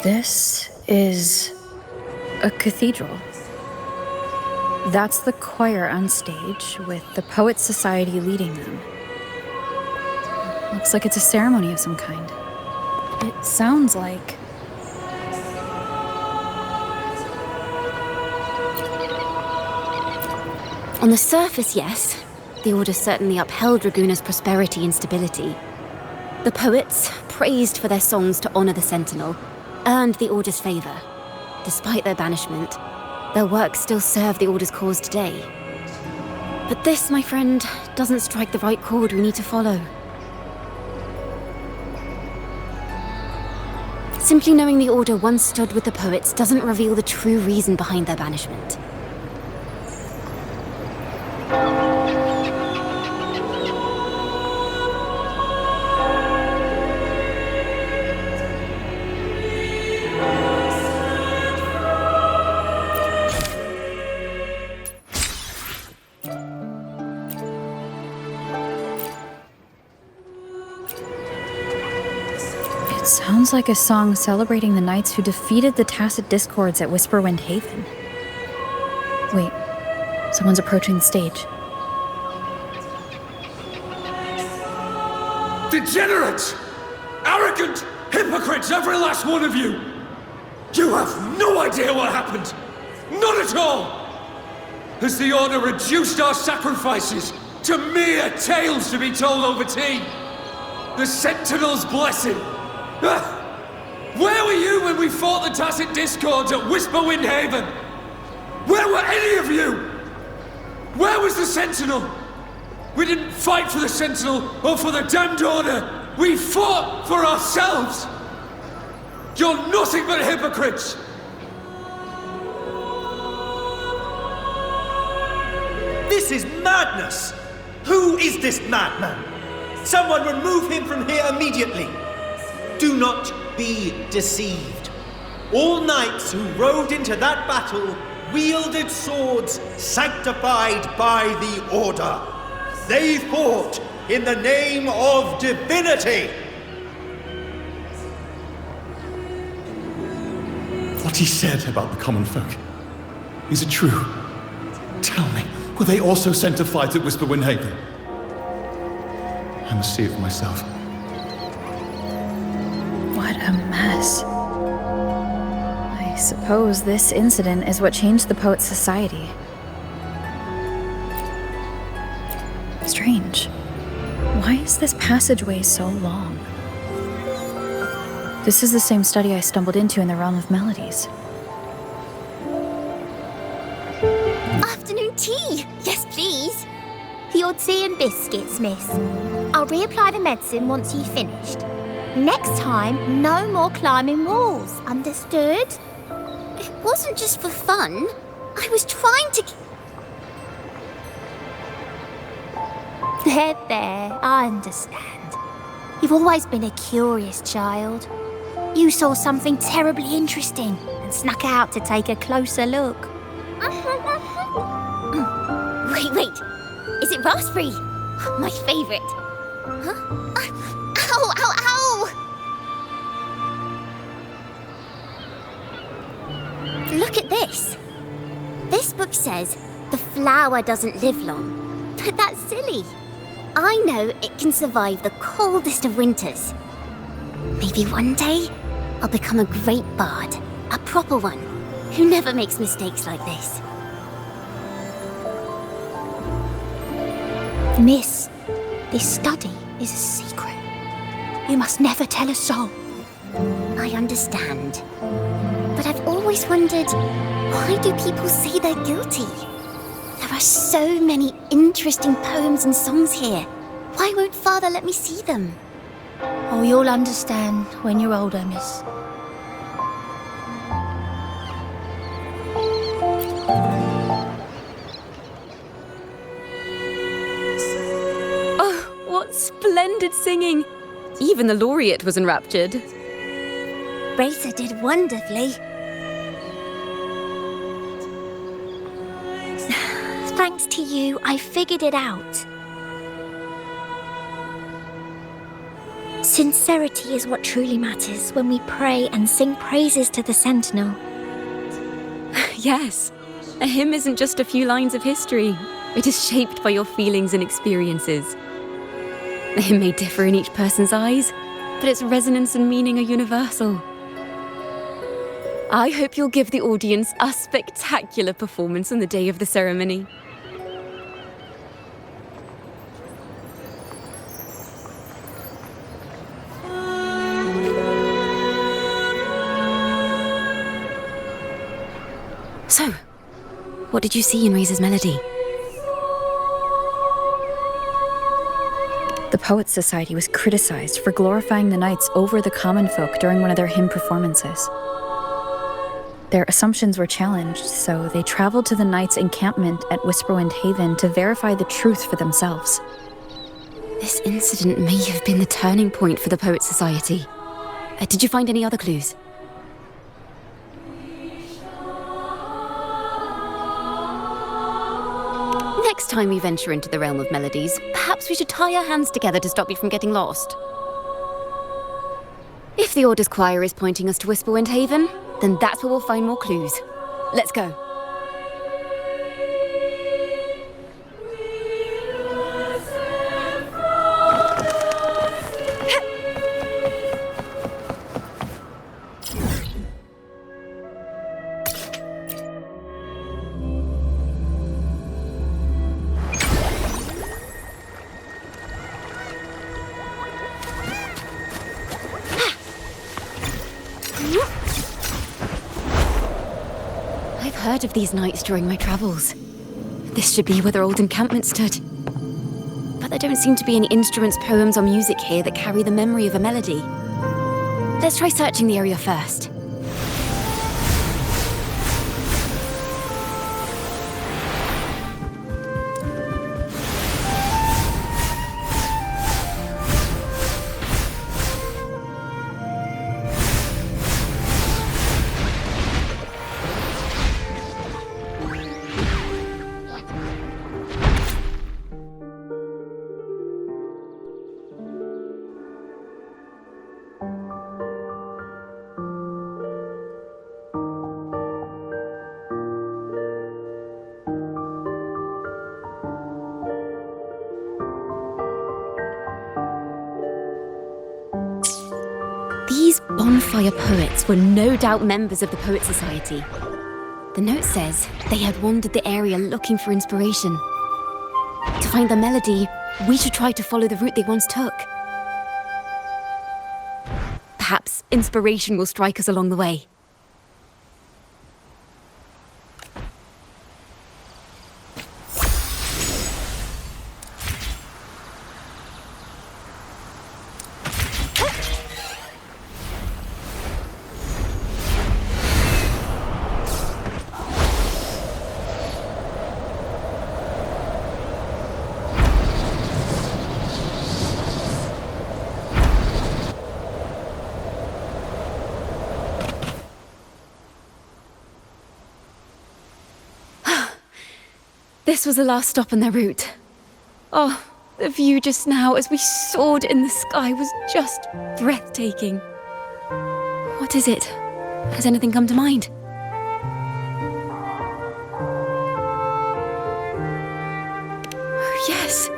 This is a cathedral. That's the choir on stage, with the Poets Society leading them. Looks like it's a ceremony of some kind. It sounds like... On the surface, yes. The Order certainly upheld Raguna's prosperity and stability. The poets, praised for their songs to honor the Sentinel, earned the Order's favor. Despite their banishment, their work still serve the Order's cause today. But this, my friend, doesn't strike the right chord we need to follow. Simply knowing the Order once stood with the poets doesn't reveal the true reason behind their banishment. It sounds like a song celebrating the knights who defeated the Tacit Discords at Whisperwind Haven. Wait, someone's approaching the stage. Degenerates! Arrogant hypocrites, every last one of you! You have no idea what happened! Not at all! Has the Order reduced our sacrifices to mere tales to be told over tea? The Sentinel's blessing! Where were you when we fought the Tacit Discords at Whisperwind Haven? Where were any of you? Where was the Sentinel? We didn't fight for the Sentinel or for the damned Order. We fought for ourselves. You're nothing but hypocrites. This is madness! Who is this madman? Someone remove him from here immediately. Do not be deceived. All knights who rode into that battle wielded swords sanctified by the Order. They fought in the name of divinity. What he said about the common folk, is it true? Tell me, were they also sanctified at Whisperwind Haven? I must see it for myself. What a mess. I suppose this incident is what changed the Poet Society. Strange. Why is this passageway so long? This is the same study I stumbled into in the Realm of Melodies. Afternoon tea! Yes, please. Your tea and biscuits, miss. I'll reapply the medicine once you've finished. Next time, no more climbing walls. Understood? It wasn't just for fun. I was trying to... There, I understand. You've always been a curious child. You saw something terribly interesting and snuck out to take a closer look. Wait. Is it raspberry? My favourite. Huh? Ow! Look at this. This book says the flower doesn't live long. But that's silly. I know it can survive the coldest of winters. Maybe one day I'll become a great bard, a proper one, who never makes mistakes like this. Miss, this study is a secret. You must never tell a soul. I understand. But I've always wondered, why do people say they're guilty? There are so many interesting poems and songs here. Why won't Father let me see them? Oh, you'll understand when you're older, miss. Oh, what splendid singing! Even the laureate was enraptured. Racer did wonderfully. Thanks to you, I figured it out. Sincerity is what truly matters when we pray and sing praises to the Sentinel. Yes, a hymn isn't just a few lines of history. It is shaped by your feelings and experiences. The hymn may differ in each person's eyes, but its resonance and meaning are universal. I hope you'll give the audience a spectacular performance on the day of the ceremony. So, what did you see in Razor's melody? The Poets Society was criticized for glorifying the knights over the common folk during one of their hymn performances. Their assumptions were challenged, so they traveled to the knights' encampment at Whisperwind Haven to verify the truth for themselves. This incident may have been the turning point for the Poets Society. Did you find any other clues? Next time we venture into the realm of melodies, perhaps we should tie our hands together to stop you from getting lost. If the Order's choir is pointing us to Whisperwind Haven, then that's where we'll find more clues. Let's go. Of these nights during my travels. This should be where their old encampment stood. But there don't seem to be any instruments, poems, or music here that carry the memory of a melody. Let's try searching the area first. These bonfire poets were no doubt members of the Poet Society. The note says they had wandered the area looking for inspiration. To find the melody, we should try to follow the route they once took. Perhaps inspiration will strike us along the way. This was the last stop on their route. Oh, the view just now as we soared in the sky was just breathtaking. What is it? Has anything come to mind? Oh, yes.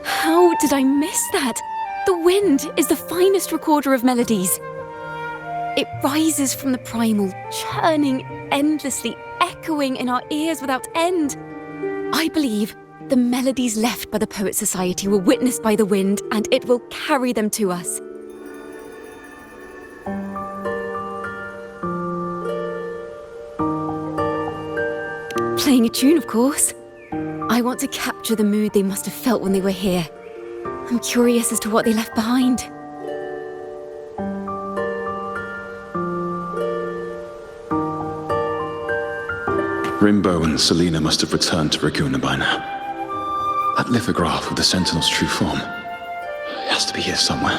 How did I miss that? The wind is the finest recorder of melodies. It rises from the primal, churning endlessly, echoing in our ears without end. I believe the melodies left by the Poet Society were witnessed by the wind, and it will carry them to us. Playing a tune, of course. I want to capture the mood they must have felt when they were here. I'm curious as to what they left behind. Rimbo and Selena must have returned to Raguna by now. That lithograph of the Sentinel's true form. It has to be here somewhere.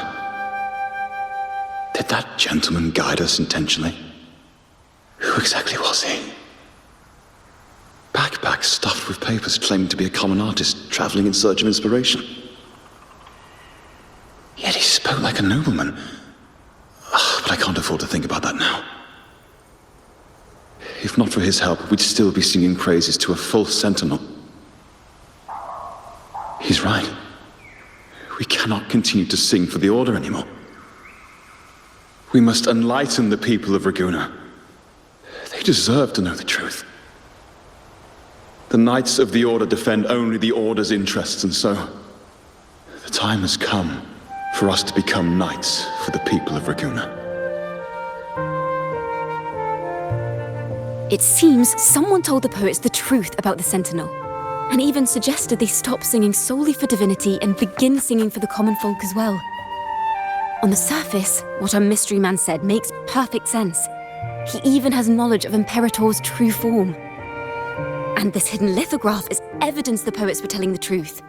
Did that gentleman guide us intentionally? Who exactly was he? Backpack stuffed with papers claiming to be a common artist traveling in search of inspiration. Yet he spoke like a nobleman. But I can't afford to think about that now. If not for his help, we'd still be singing praises to a false sentinel. He's right. We cannot continue to sing for the Order anymore. We must enlighten the people of Raguna. They deserve to know the truth. The Knights of the Order defend only the Order's interests, and so the time has come for us to become knights for the people of Raguna. It seems someone told the poets the truth about the Sentinel. and even suggested they stop singing solely for divinity and begin singing for the common folk as well. On the surface, what our mystery man said makes perfect sense. He even has knowledge of Imperator's true form. And this hidden lithograph is evidence the poets were telling the truth.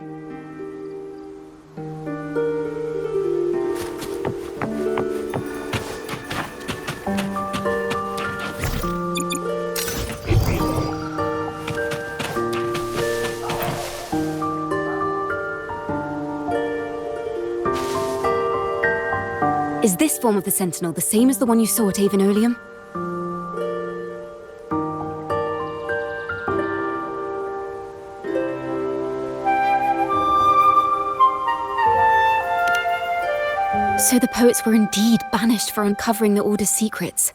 Is this form of the Sentinel the same as the one you saw at Avon Oleum? So the poets were indeed banished for uncovering the Order's secrets.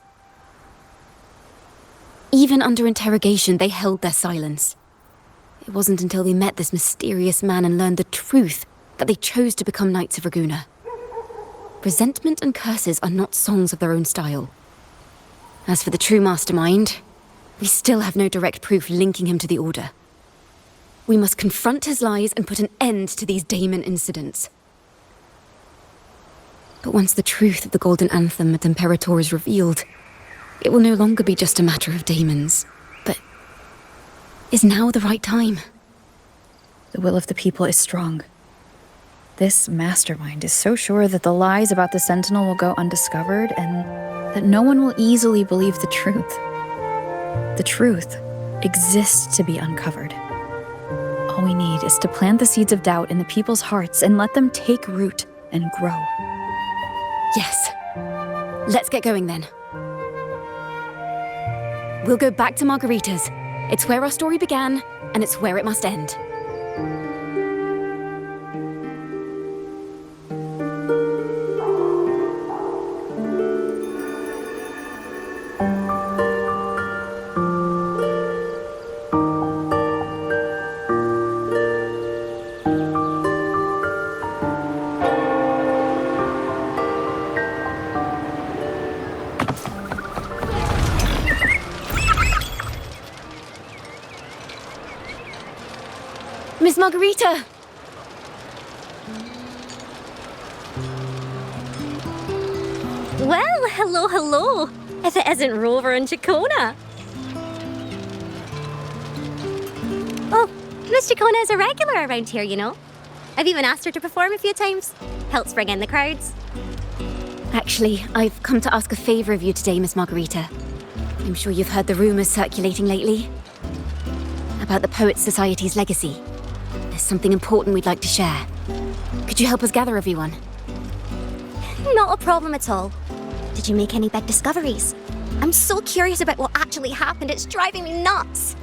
Even under interrogation, they held their silence. It wasn't until they met this mysterious man and learned the truth that they chose to become Knights of Raguna. Resentment and curses are not songs of their own style. As for the true mastermind, we still have no direct proof linking him to the Order. We must confront his lies and put an end to these daemon incidents. But once the truth of the Golden Anthem at Imperator is revealed, it will no longer be just a matter of daemons, but is now the right time? The will of the people is strong. This mastermind is so sure that the lies about the Sentinel will go undiscovered and that no one will easily believe the truth. The truth exists to be uncovered. All we need is to plant the seeds of doubt in the people's hearts and let them take root and grow. Yes. Let's get going then. We'll go back to Margarita's. It's where our story began, and it's where it must end. Miss Margarita! Well, hello. If it isn't Rover and Ciaccona. Oh, Miss Ciaccona is a regular around here, you know. I've even asked her to perform a few times. Helps bring in the crowds. Actually, I've come to ask a favor of you today, Miss Margarita. I'm sure you've heard the rumors circulating lately about the Poets Society's legacy. There's something important we'd like to share. Could you help us gather everyone? Not a problem at all. Did you make any big discoveries? I'm so curious about what actually happened. It's driving me nuts.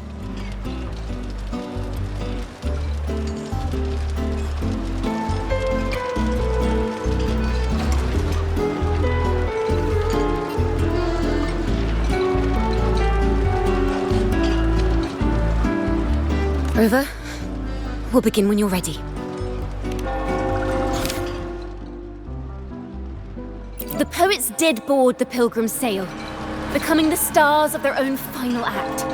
Rover, we'll begin when you're ready. The poets did board the Pilgrim's sail, becoming the stars of their own final act.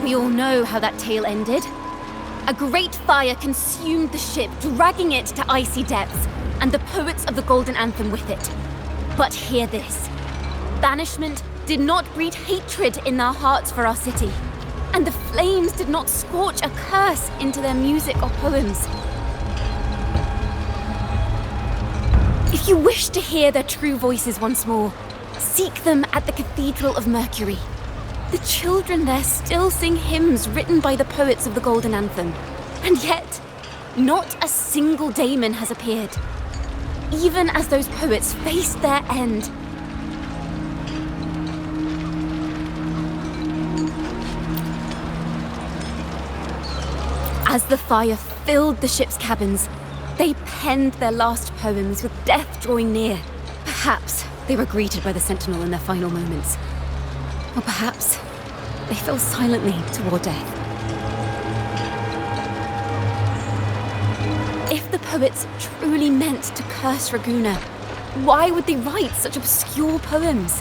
We all know how that tale ended. A great fire consumed the ship, dragging it to icy depths, and the poets of the Golden Anthem with it. But hear this. Banishment did not breed hatred in their hearts for our city, and the flames did not scorch a curse into their music or poems. If you wish to hear their true voices once more, seek them at the Cathedral of Mercury. The children there still sing hymns written by the poets of the Golden Anthem. And yet, not a single daemon has appeared. Even as those poets faced their end. As the fire filled the ship's cabins, they penned their last poems with death drawing near. Perhaps they were greeted by the Sentinel in their final moments. Or perhaps they fell silently toward death. If the poets truly meant to curse Raguna, why would they write such obscure poems?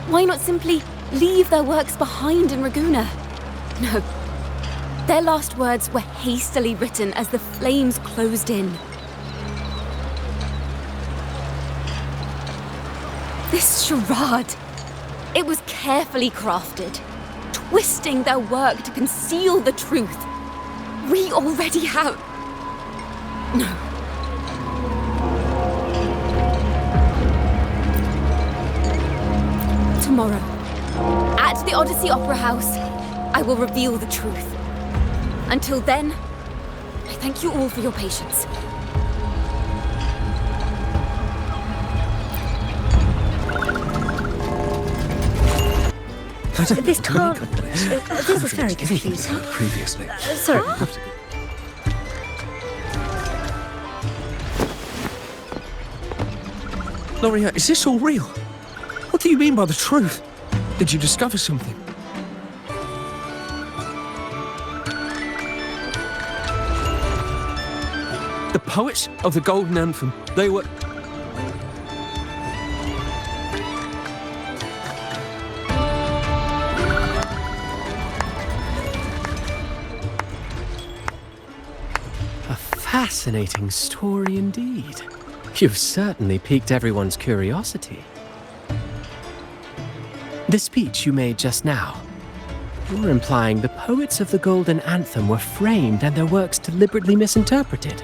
Why not simply leave their works behind in Raguna? No. Their last words were hastily written as the flames closed in. This charade, it was carefully crafted, twisting their work to conceal the truth. We already have... No. Tomorrow, at the Odyssey Opera House, I will reveal the truth. Until then, I thank you all for your patience. This can't... this is very confusing. Previously. Sorry. Loria, is this all real? What do you mean by the truth? Did you discover something? The poets of the Golden Anthem, they were... A fascinating story indeed. You've certainly piqued everyone's curiosity. The speech you made just now, you're implying the poets of the Golden Anthem were framed and their works deliberately misinterpreted.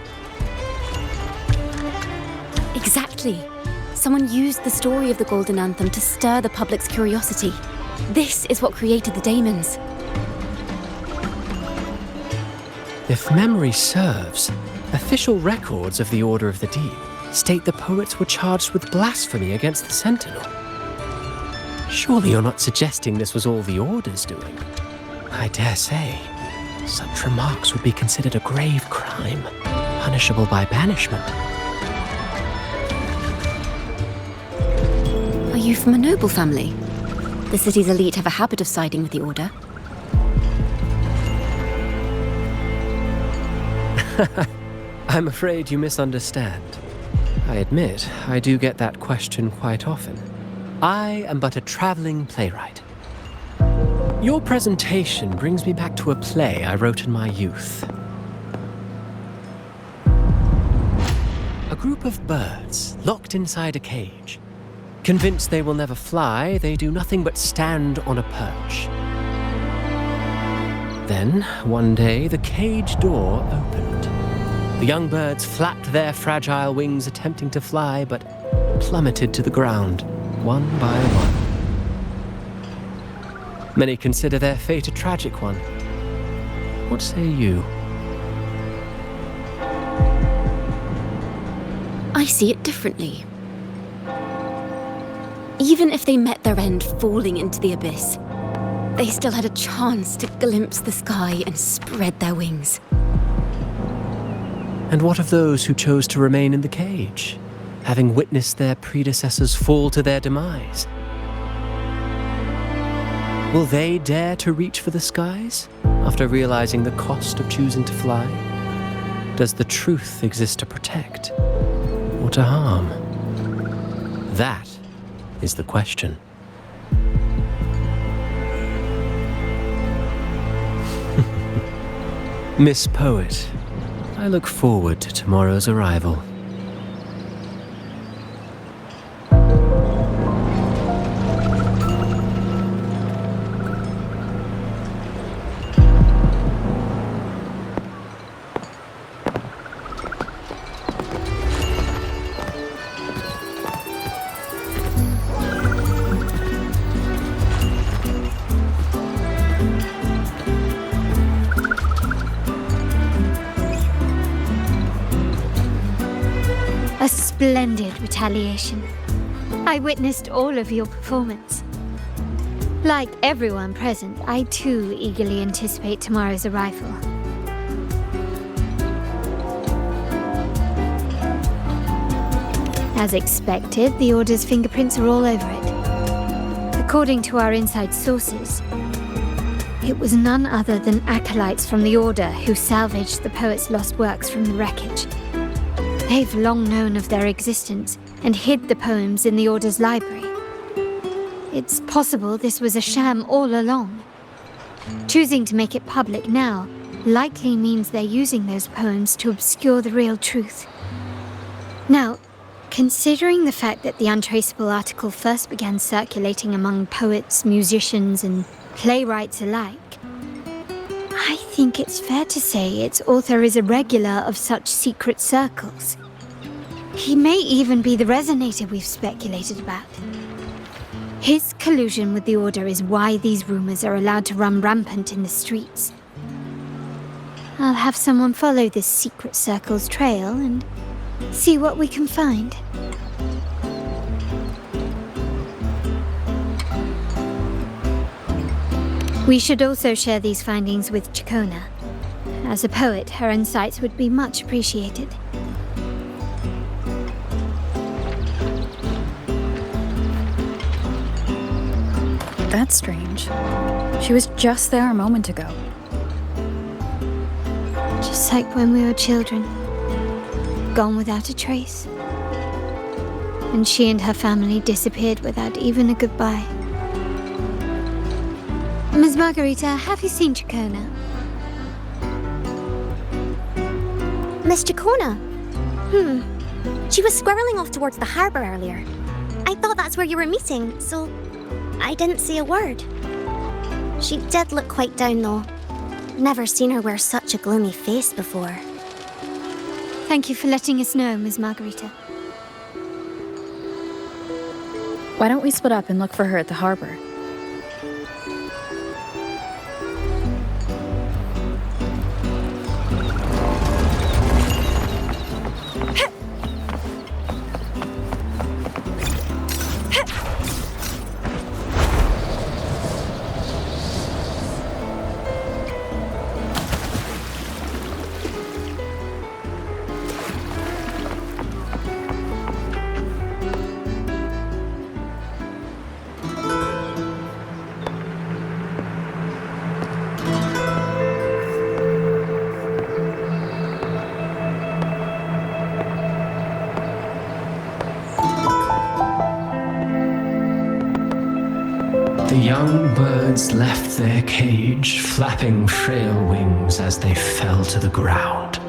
Exactly. Someone used the story of the Golden Anthem to stir the public's curiosity. This is what created the daemons. If memory serves, official records of the Order of the Deep state the poets were charged with blasphemy against the Sentinel. Surely you're not suggesting this was all the Order's doing? I dare say, such remarks would be considered a grave crime, punishable by banishment. Are you from a noble family? The city's elite have a habit of siding with the Order. I'm afraid you misunderstand. I admit, I do get that question quite often. I am but a traveling playwright. Your presentation brings me back to a play I wrote in my youth. A group of birds locked inside a cage. Convinced they will never fly, they do nothing but stand on a perch. Then, one day, the cage door opened. The young birds flapped their fragile wings attempting to fly, but plummeted to the ground, one by one. Many consider their fate a tragic one. What say you? I see it differently. Even if they met their end falling into the abyss, they still had a chance to glimpse the sky and spread their wings. And what of those who chose to remain in the cage, having witnessed their predecessors fall to their demise? Will they dare to reach for the skies after realizing the cost of choosing to fly? Does the truth exist to protect or to harm? That is the question. Miss Poet, I look forward to tomorrow's arrival. A splendid retaliation. I witnessed all of your performance. Like everyone present, I too eagerly anticipate tomorrow's arrival. As expected, the Order's fingerprints are all over it. According to our inside sources, it was none other than acolytes from the Order who salvaged the poet's lost works from the wreckage. They've long known of their existence and hid the poems in the Order's library. It's possible this was a sham all along. Choosing to make it public now likely means they're using those poems to obscure the real truth. Now, considering the fact that the untraceable article first began circulating among poets, musicians, and playwrights alike, I think it's fair to say its author is a regular of such secret circles. He may even be the resonator we've speculated about. His collusion with the Order is why these rumors are allowed to run rampant in the streets. I'll have someone follow this secret circle's trail and see what we can find. We should also share these findings with Ciaccona. As a poet, her insights would be much appreciated. That's strange. She was just there a moment ago. Just like when we were children. Gone without a trace. And she and her family disappeared without even a goodbye. Ms. Margarita, have you seen Ciaccona? Miss Ciaccona? She was squirreling off towards the harbour earlier. I thought that's where you were meeting, so I didn't say a word. She did look quite down, though. Never seen her wear such a gloomy face before. Thank you for letting us know, Ms. Margarita. Why don't we split up and look for her at the harbour? The young birds left their cage, flapping frail wings as they fell to the ground.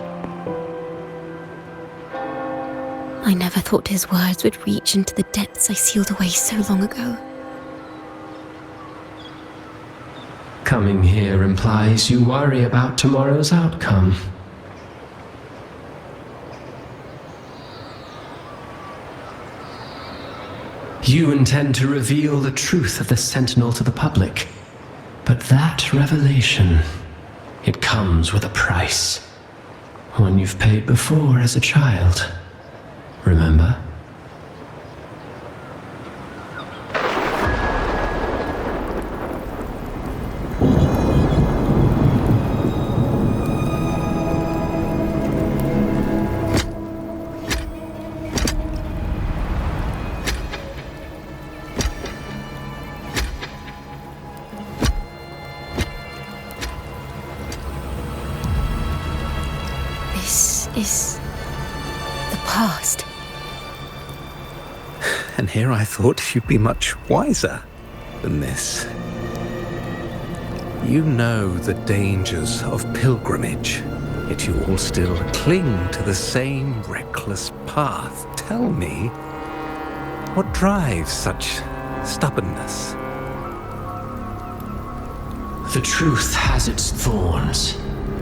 I never thought his words would reach into the depths I sealed away so long ago. Coming here implies you worry about tomorrow's outcome. You intend to reveal the truth of the Sentinel to the public. But that revelation, it comes with a price. One you've paid before as a child. Remember? This is the past. And here I thought you'd be much wiser than this. You know the dangers of pilgrimage, yet you all still cling to the same reckless path. Tell me, what drives such stubbornness? The truth has its thorns,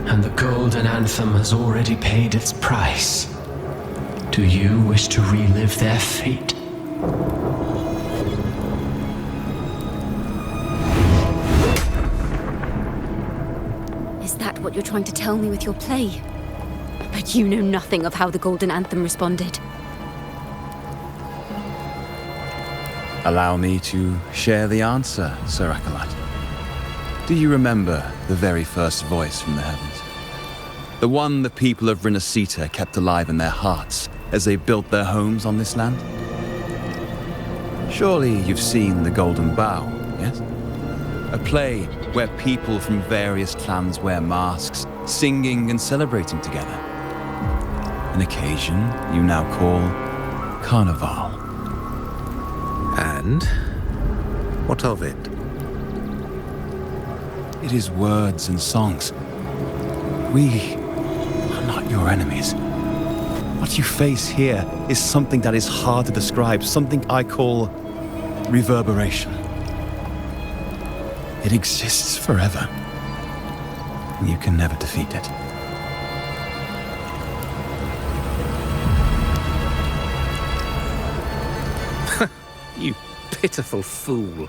and the golden anthem has already paid its price. Do you wish to relive their fate? Is that what you're trying to tell me with your play? But you know nothing of how the golden anthem responded. Allow me to share the answer, Sir Acolyte. Do you remember the very first voice from the heavens? The one the people of Renacita kept alive in their hearts as they built their homes on this land? Surely you've seen The Golden Bough, yes? A play where people from various clans wear masks, singing and celebrating together. An occasion you now call Carnival. And what of it? It is words and songs. We are not your enemies. What you face here is something that is hard to describe, something I call reverberation. It exists forever, and you can never defeat it. You pitiful fool.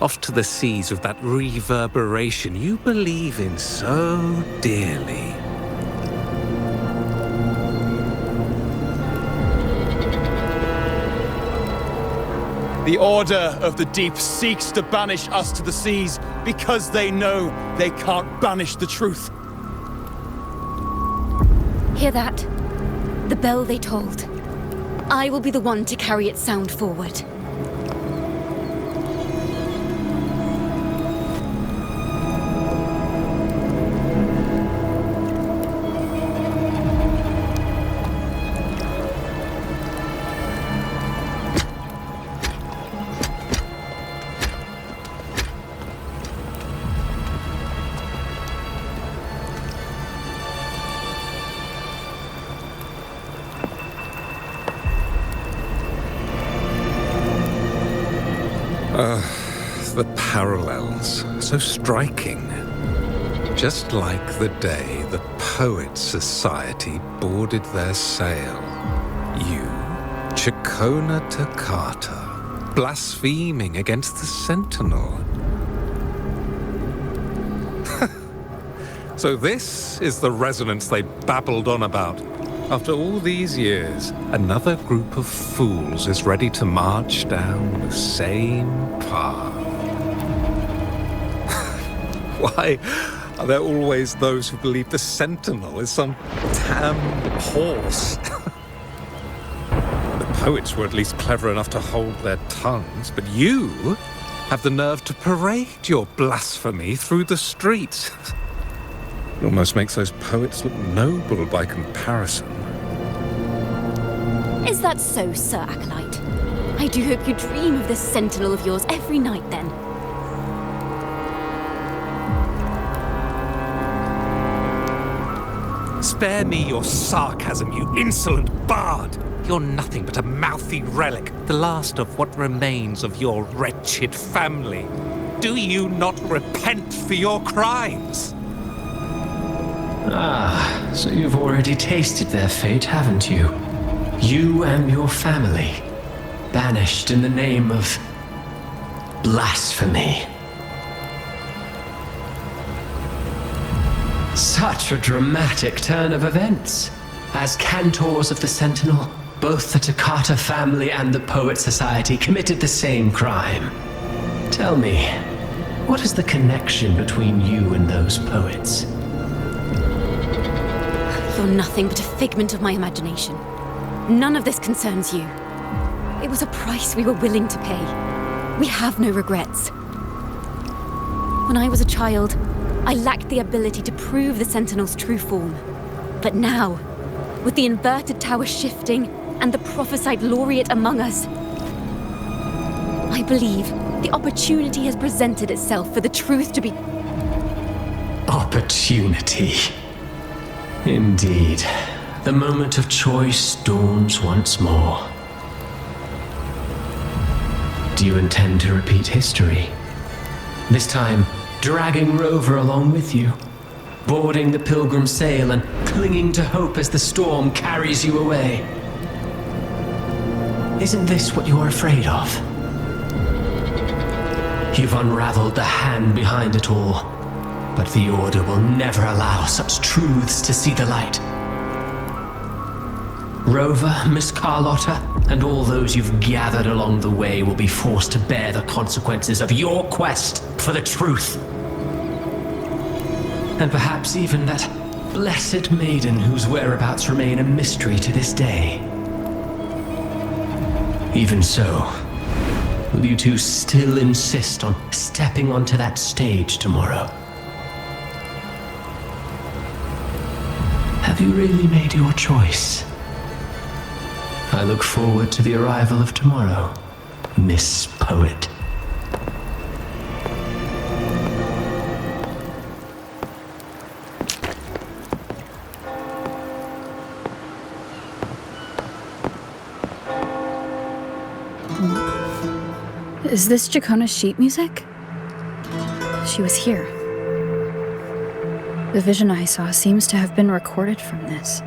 Off to the seas of that reverberation you believe in so dearly. The Order of the Deep seeks to banish us to the seas because they know they can't banish the truth. Hear that? The bell they tolled. I will be the one to carry its sound forward. The parallels, so striking. Just like the day the Poets Society boarded their sail. You, Ciaccona Toccata, blaspheming against the Sentinel. So this is the resonance they babbled on about. After all these years, another group of fools is ready to march down the same path. Why are there always those who believe the Sentinel is some damn horse? The poets were at least clever enough to hold their tongues, but you have the nerve to parade your blasphemy through the streets. It almost makes those poets look noble by comparison. Is that so, Sir Acolyte? I do hope you dream of this Sentinel of yours every night, then. Spare me your sarcasm, you insolent bard! You're nothing but a mouthy relic, the last of what remains of your wretched family. Do you not repent for your crimes? Ah, so you've already tasted their fate, haven't you? You and your family, banished in the name of blasphemy. Such a dramatic turn of events. As cantors of the Sentinel, both the Toccata family and the Poet Society committed the same crime. Tell me, what is the connection between you and those poets? You're nothing but a figment of my imagination. None of this concerns you. It was a price we were willing to pay. We have no regrets. When I was a child, I lacked the ability to prove the Sentinel's true form. But now, with the inverted tower shifting and the prophesied laureate among us, I believe the opportunity has presented itself for the truth to be... Opportunity. Indeed. The moment of choice dawns once more. Do you intend to repeat history? This time, dragging Rover along with you, boarding the pilgrim sail and clinging to hope as the storm carries you away. Isn't this what you're afraid of? You've unraveled the hand behind it all, but the Order will never allow such truths to see the light. Rover, Miss Carlotta, and all those you've gathered along the way will be forced to bear the consequences of your quest for the truth. And perhaps even that blessed maiden whose whereabouts remain a mystery to this day. Even so, will you two still insist on stepping onto that stage tomorrow? Have you really made your choice? I look forward to the arrival of tomorrow, Miss Poet. Is this Ciaccona's sheet music? She was here. The vision I saw seems to have been recorded from this.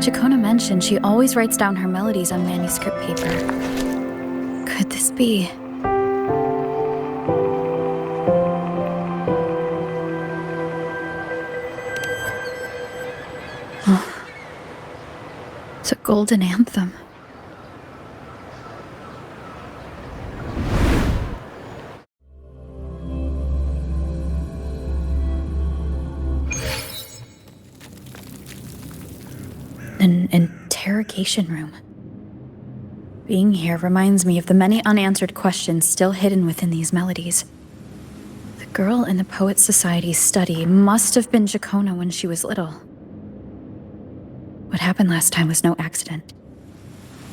Ciaccona mentioned she always writes down her melodies on manuscript paper. Could this be? Oh. It's a golden anthem. An interrogation room. Being here reminds me of the many unanswered questions still hidden within these melodies. The girl in the Poets Society's study must have been Ciaccona when she was little. What happened last time was no accident.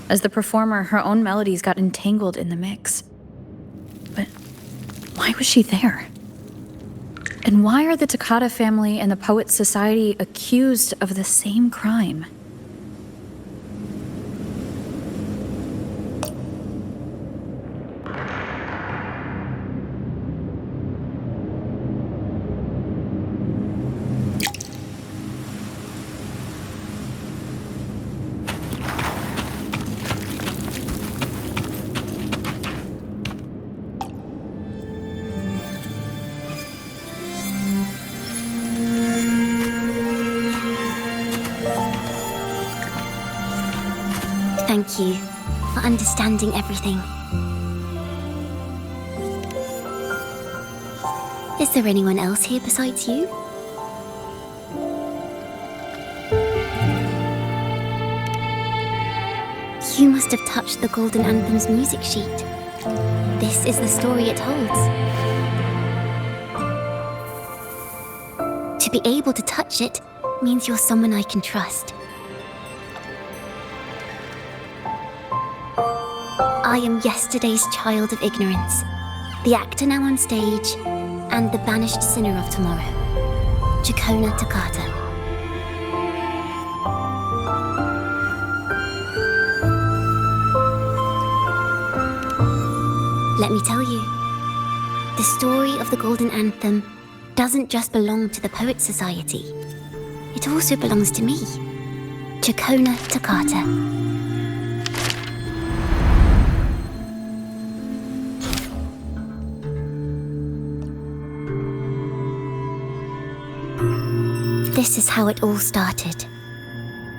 As the performer, her own melodies got entangled in the mix. But why was she there? And why are the Toccata family and the Poets Society accused of the same crime? Thank you for understanding everything. Is there anyone else here besides you? You must have touched the Golden Anthem's music sheet. This is the story it holds. To be able to touch it means you're someone I can trust. I am yesterday's child of ignorance, the actor now on stage, and the banished sinner of tomorrow, Ciaccona Toccata. Let me tell you, the story of the Golden Anthem doesn't just belong to the Poets Society. It also belongs to me, Ciaccona Toccata. This is how it all started.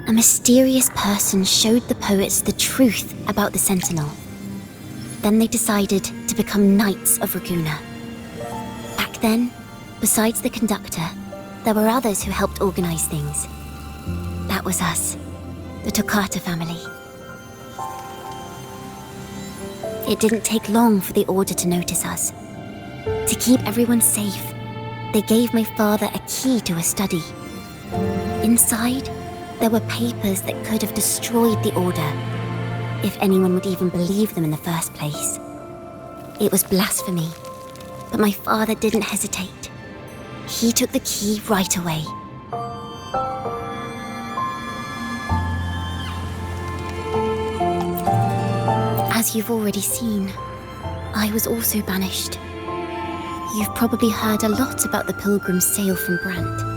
A mysterious person showed the poets the truth about the Sentinel. Then they decided to become Knights of Raguena. Back then, besides the conductor, there were others who helped organize things. That was us, the Toccata family. It didn't take long for the Order to notice us. To keep everyone safe, they gave my father a key to a study. Inside, there were papers that could have destroyed the Order, if anyone would even believe them in the first place. It was blasphemy, but my father didn't hesitate. He took the key right away. As you've already seen, I was also banished. You've probably heard a lot about the pilgrims' sail from Brant.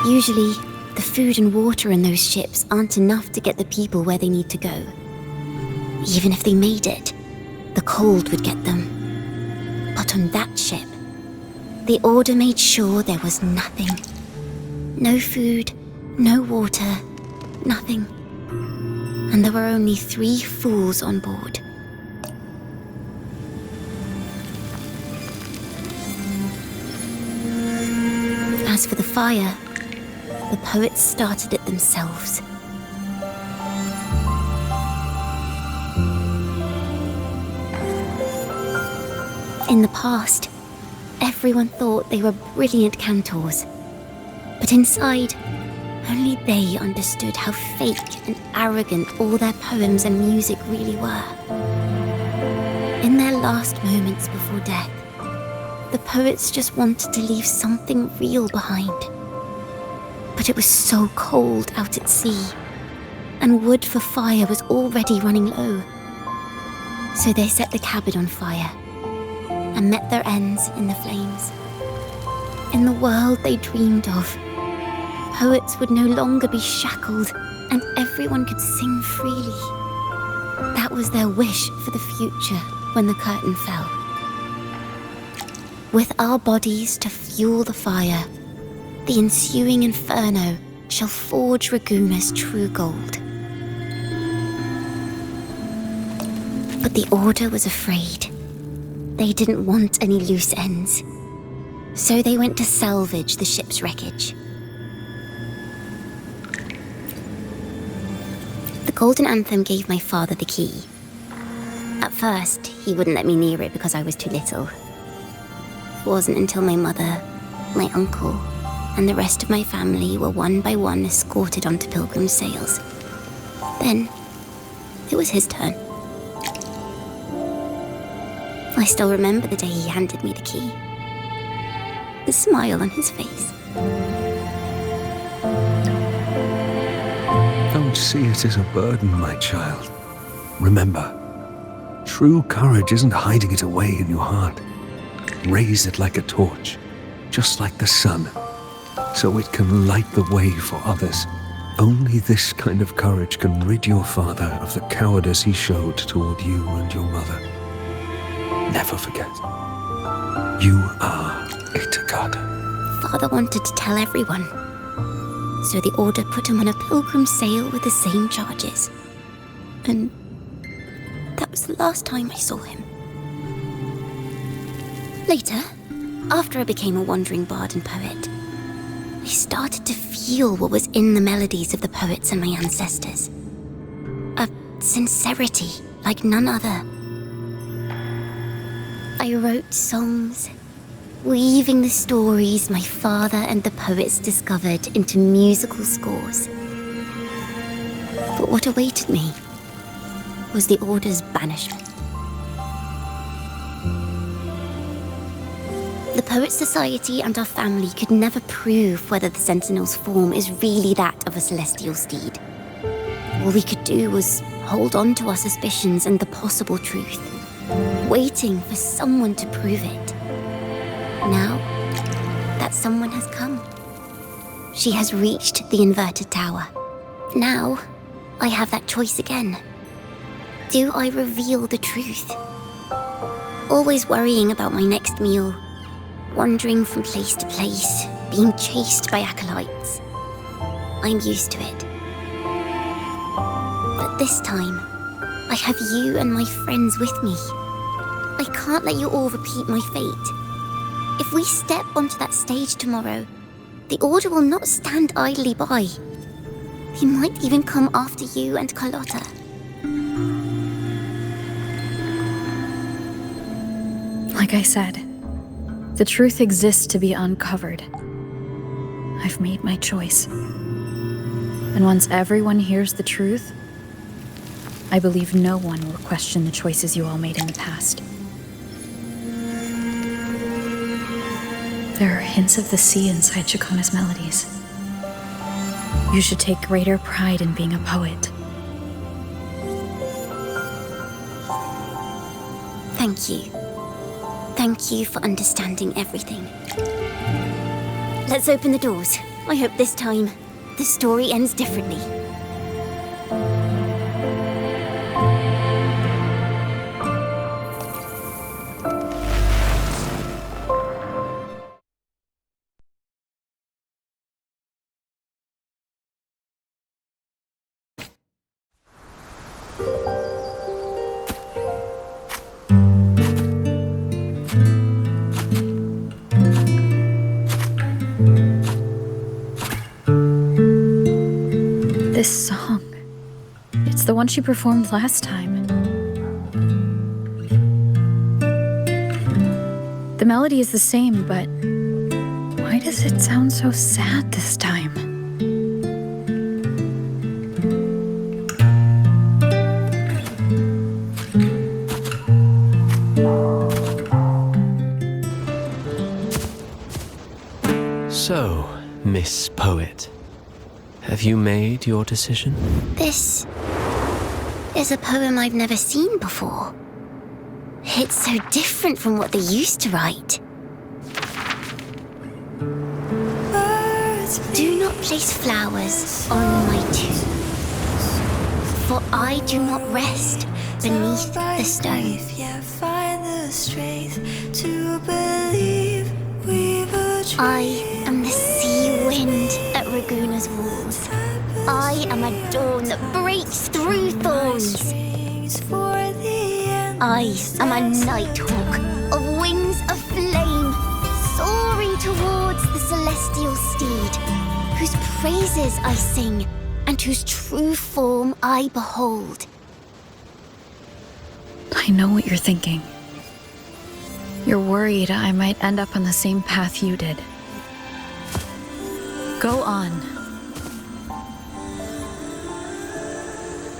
Usually, the food and water in those ships aren't enough to get the people where they need to go. Even if they made it, the cold would get them. But on that ship, the Order made sure there was nothing. No food, no water, nothing. And there were only 3 fools on board. As for the fire, the poets started it themselves. In the past, everyone thought they were brilliant cantors. But inside, only they understood how fake and arrogant all their poems and music really were. In their last moments before death, the poets just wanted to leave something real behind. But it was so cold out at sea, and wood for fire was already running low. So they set the cabin on fire and met their ends in the flames. In the world they dreamed of, poets would no longer be shackled and everyone could sing freely. That was their wish for the future when the curtain fell. With our bodies to fuel the fire, the ensuing inferno shall forge Raguna's true gold. But the Order was afraid. They didn't want any loose ends. So they went to salvage the ship's wreckage. The Golden Anthem gave my father the key. At first, he wouldn't let me near it because I was too little. It wasn't until my mother, my uncle, and the rest of my family were one by one escorted onto Pilgrim's sails. Then, it was his turn. I still remember the day he handed me the key. The smile on his face. Don't see it as a burden, my child. Remember, true courage isn't hiding it away in your heart. Raise it like a torch, just like the sun, so it can light the way for others. Only this kind of courage can rid your father of the cowardice he showed toward you and your mother. Never forget, you are a Takata. Father wanted to tell everyone, so the Order put him on a pilgrim's sail with the same charges. And that was the last time I saw him. Later, after I became a wandering bard and poet, I started to feel what was in the melodies of the poets and my ancestors. A sincerity like none other. I wrote songs, weaving the stories my father and the poets discovered into musical scores. But what awaited me was the Order's banishment. The Poets Society and our family could never prove whether the Sentinel's form is really that of a celestial steed. All we could do was hold on to our suspicions and the possible truth, waiting for someone to prove it. Now, that someone has come. She has reached the inverted tower. Now, I have that choice again. Do I reveal the truth? Always worrying about my next meal, wandering from place to place, being chased by acolytes. I'm used to it. But this time, I have you and my friends with me. I can't let you all repeat my fate. If we step onto that stage tomorrow, the Order will not stand idly by. He might even come after you and Carlotta. Like I said, the truth exists to be uncovered. I've made my choice. And once everyone hears the truth, I believe no one will question the choices you all made in the past. There are hints of the sea inside Ciaccona's melodies. You should take greater pride in being a poet. Thank you. Thank you for understanding everything. Let's open the doors. I hope this time, the story ends differently. This song, it's the one she performed last time. The melody is the same, but why does it sound so sad this time? So, Miss Poet, Have you made your decision? This is a poem I've never seen before. It's so different from what they used to write. Do not place flowers on my tomb, for I do not rest beneath the stone. I am the sea wind at Raguna's walls. I am a dawn that breaks through thorns. I am a nighthawk of wings of flame, soaring towards the celestial steed, whose praises I sing and whose true form I behold. I know what you're thinking. You're worried I might end up on the same path you did. Go on.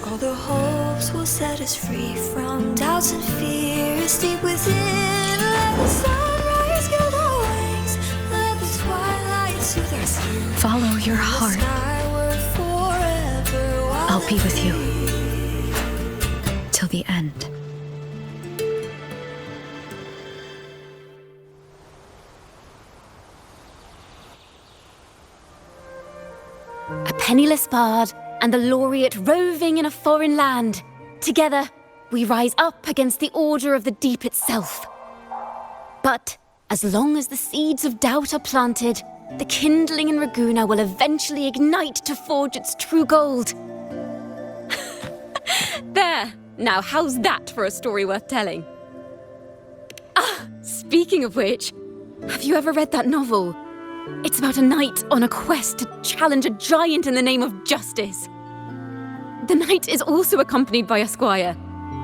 All the hopes will set us free from doubts and fears deep within. Let the sunrise gild our wings. Let the twilight soothe our skin. Follow your heart. I'll be with you. Till the end. A penniless bard and the laureate roving in a foreign land. Together, we rise up against the order of the deep itself. But as long as the seeds of doubt are planted, the kindling in Raguna will eventually ignite to forge its true gold. There! Now how's that for a story worth telling? Ah, speaking of which, have you ever read that novel? It's about a knight on a quest to challenge a giant in the name of justice. The knight is also accompanied by a squire.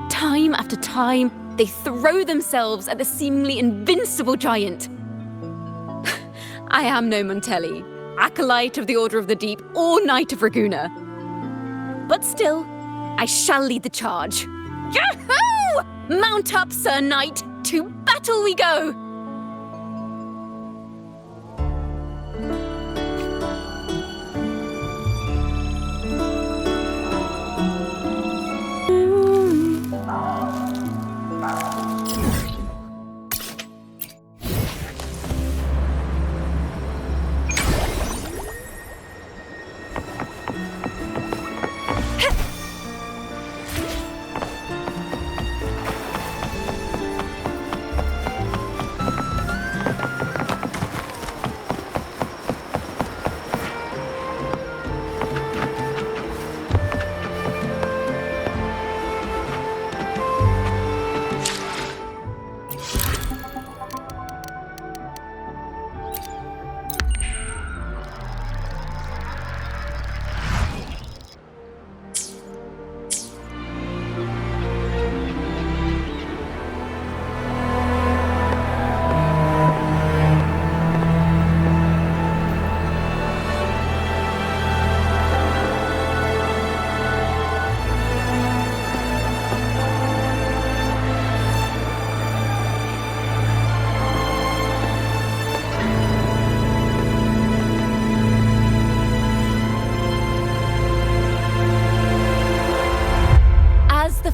Time after time, they throw themselves at the seemingly invincible giant. I am no Montelli, acolyte of the Order of the Deep, or Knight of Raguna. But still, I shall lead the charge. Yahoo! Mount up, Sir Knight! To battle we go!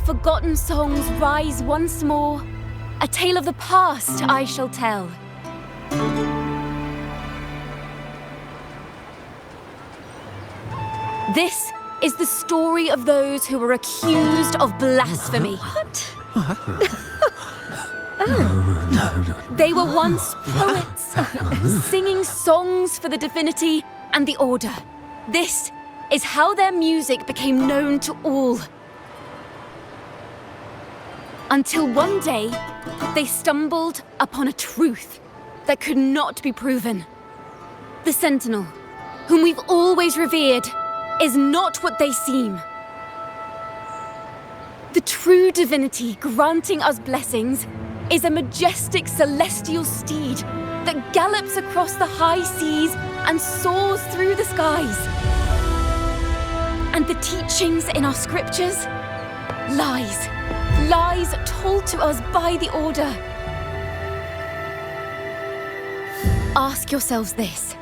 Forgotten songs rise once more. A tale of the past I shall tell. This is the story of those who were accused of blasphemy. What? They were once poets, singing songs for the divinity and the order. This is how their music became known to all. Until one day, they stumbled upon a truth that could not be proven. The Sentinel, whom we've always revered, is not what they seem. The true divinity granting us blessings is a majestic celestial steed that gallops across the high seas and soars through the skies. And the teachings in our scriptures? Lies. Lies told to us by the Order. Ask yourselves this.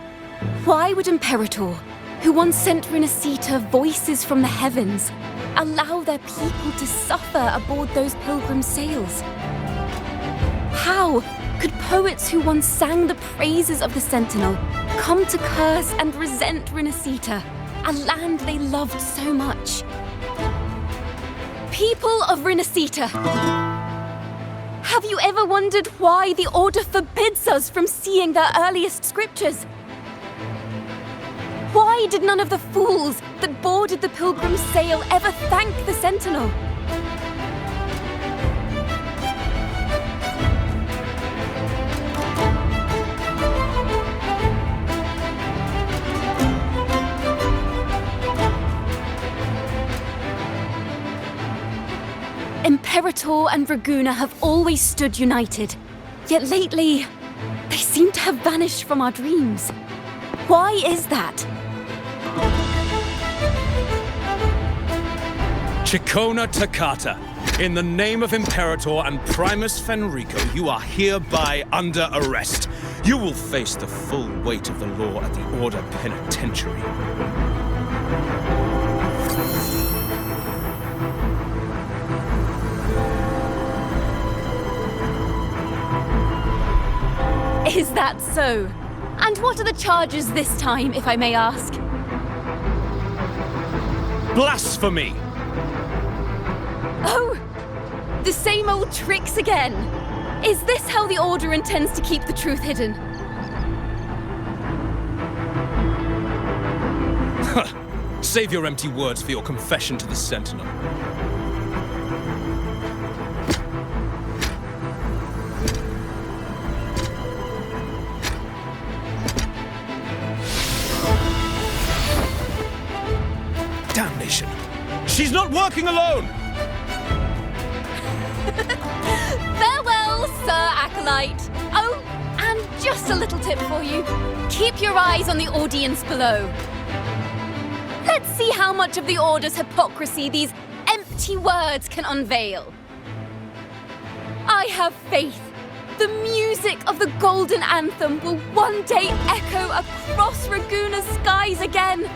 Why would Imperator, who once sent Renacita voices from the heavens, allow their people to suffer aboard those pilgrim sails? How could poets who once sang the praises of the Sentinel come to curse and resent Renacita, a land they loved so much? People of Renacita, have you ever wondered why the Order forbids us from seeing their earliest scriptures? Why did none of the fools that boarded the Pilgrim's sail ever thank the Sentinel? Imperator and Raguna have always stood united, yet lately, they seem to have vanished from our dreams. Why is that? Ciaccona Toccata, in the name of Imperator and Primus Fenrico, you are hereby under arrest. You will face the full weight of the law at the Order Penitentiary. Is that so? And what are the charges this time, if I may ask? Blasphemy! Oh! The same old tricks again! Is this how the Order intends to keep the truth hidden? Save your empty words for your confession to the Sentinel. Damnation! She's not working alone! Farewell, Sir Acolyte! Oh, and just a little tip for you. Keep your eyes on the audience below. Let's see how much of the Order's hypocrisy these empty words can unveil. I have faith. The music of the Golden Anthem will one day echo across Raguna's skies again.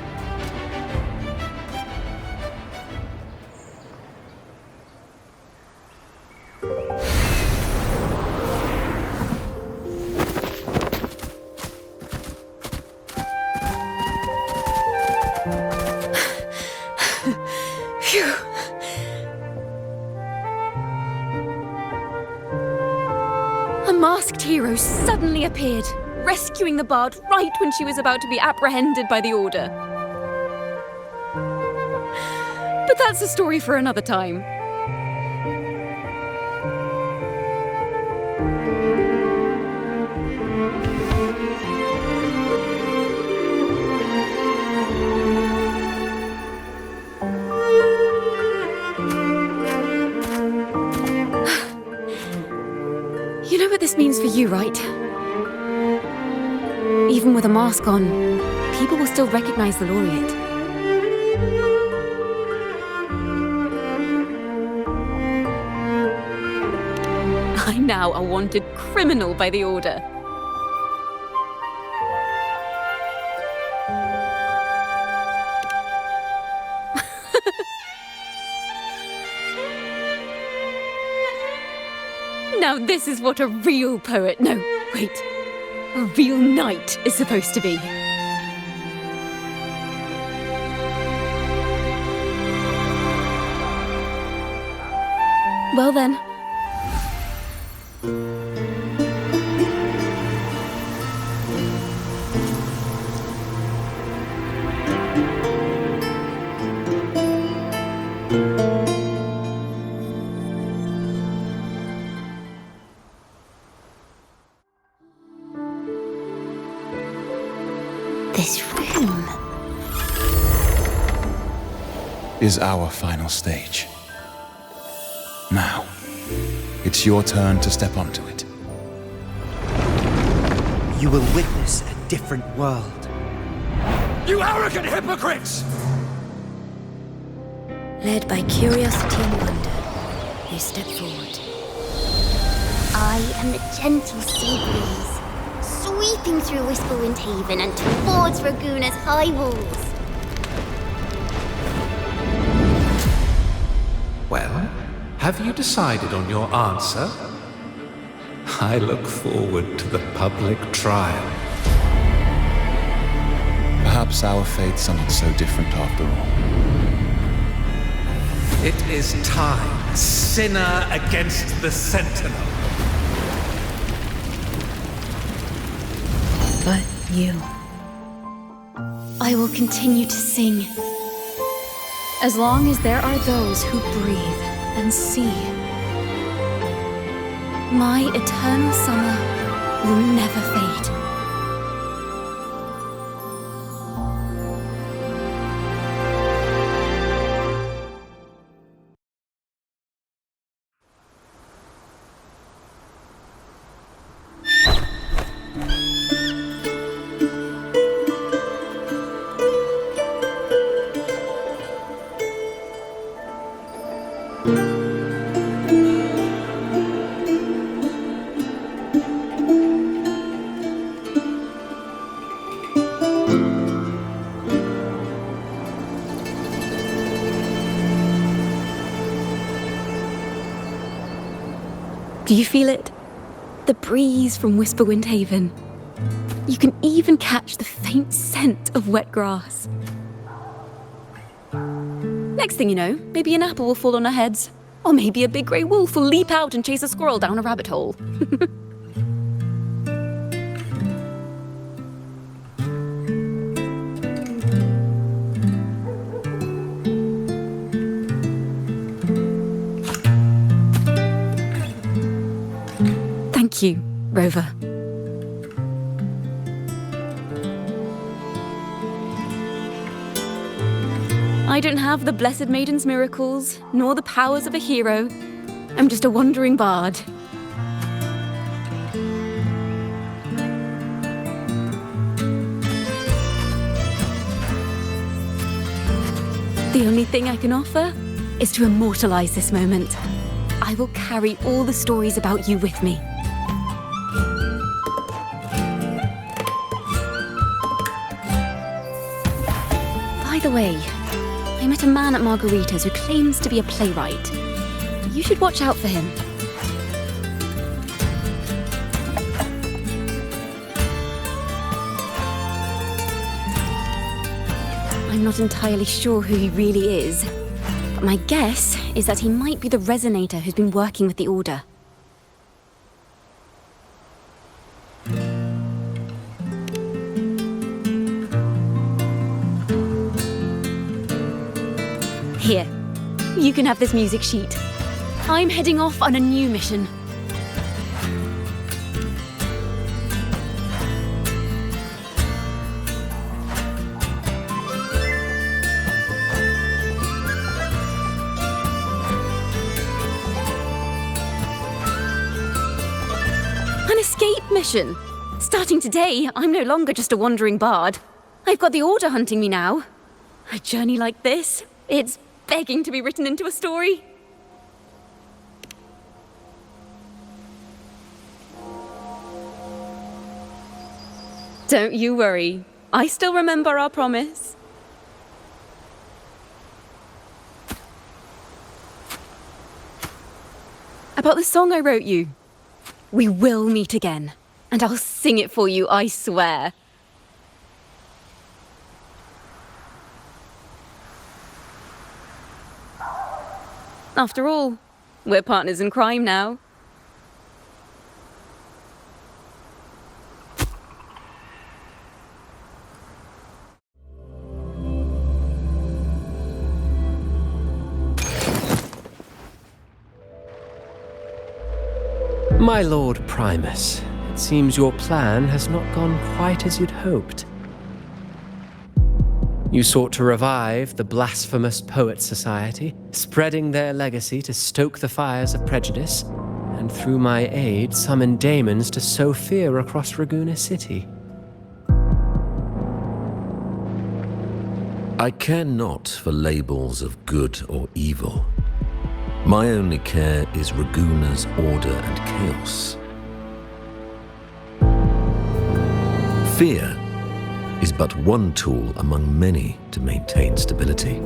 A masked hero suddenly appeared, rescuing the bard right when she was about to be apprehended by the Order. But that's a story for another time. You know what this means for you, right? Even with a mask on, people will still recognize the laureate. I'm now a wanted criminal by the Order. Now this is what a real poet, no, wait, a real knight is supposed to be. Well then. This room is our final stage. Now, it's your turn to step onto it. You will witness a different world. You arrogant hypocrites! Led by curiosity and wonder, you step forward. I am the gentle sea breeze, sweeping through Whisperwind Haven and towards Raguna's high walls. Well, have you decided on your answer? I look forward to the public trial. Perhaps our fates are not so different after all. It is time, sinner against the Sentinel. But you. I will continue to sing. As long as there are those who breathe and see. My eternal summer will never fade. Do you feel it? The breeze from Whisperwind Haven. You can even catch the faint scent of wet grass. Next thing you know, maybe an apple will fall on our heads. Or maybe a big grey wolf will leap out and chase a squirrel down a rabbit hole. Thank you, Rover. I don't have the Blessed Maiden's miracles, nor the powers of a hero. I'm just a wandering bard. The only thing I can offer is to immortalize this moment. I will carry all the stories about you with me. By the way, I met a man at Margarita's who claims to be a playwright. You should watch out for him. I'm not entirely sure who he really is, but my guess is that he might be the resonator who's been working with the Order. Here, you can have this music sheet. I'm heading off on a new mission. An escape mission! Starting today, I'm no longer just a wandering bard. I've got the Order hunting me now. A journey like this, it's begging to be written into a story. Don't you worry. I still remember our promise. About the song I wrote you. We will meet again, and I'll sing it for you, I swear. After all, we're partners in crime now. My Lord Primus, it seems your plan has not gone quite as you'd hoped. You sought to revive the blasphemous Poets Society, spreading their legacy to stoke the fires of prejudice, and through my aid summon daemons to sow fear across Raguna City. I care not for labels of good or evil. My only care is Raguna's order and chaos. Fear is but one tool among many to maintain stability.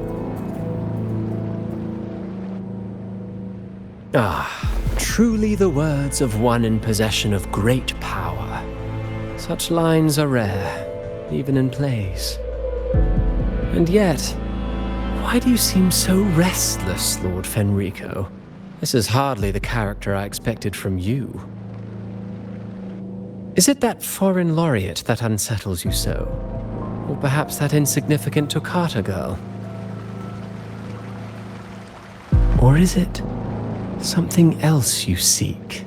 Ah, truly the words of one in possession of great power. Such lines are rare, even in plays. And yet, why do you seem so restless, Lord Fenrico? This is hardly the character I expected from you. Is it that foreign laureate that unsettles you so? Or perhaps that insignificant Toccata girl? Or is it something else you seek?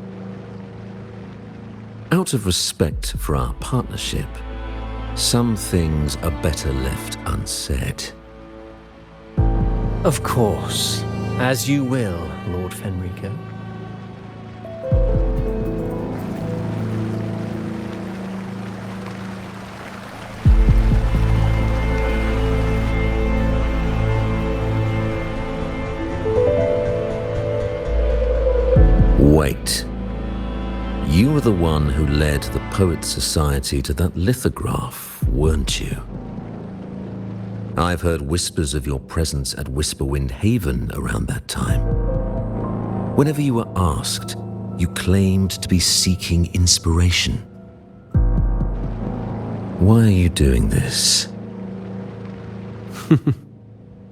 Out of respect for our partnership, some things are better left unsaid. Of course. As you will, Lord Fenrico. Wait. You were the one who led the Poets Society to that lithograph, weren't you? I've heard whispers of your presence at Whisperwind Haven around that time. Whenever you were asked, you claimed to be seeking inspiration. Why are you doing this?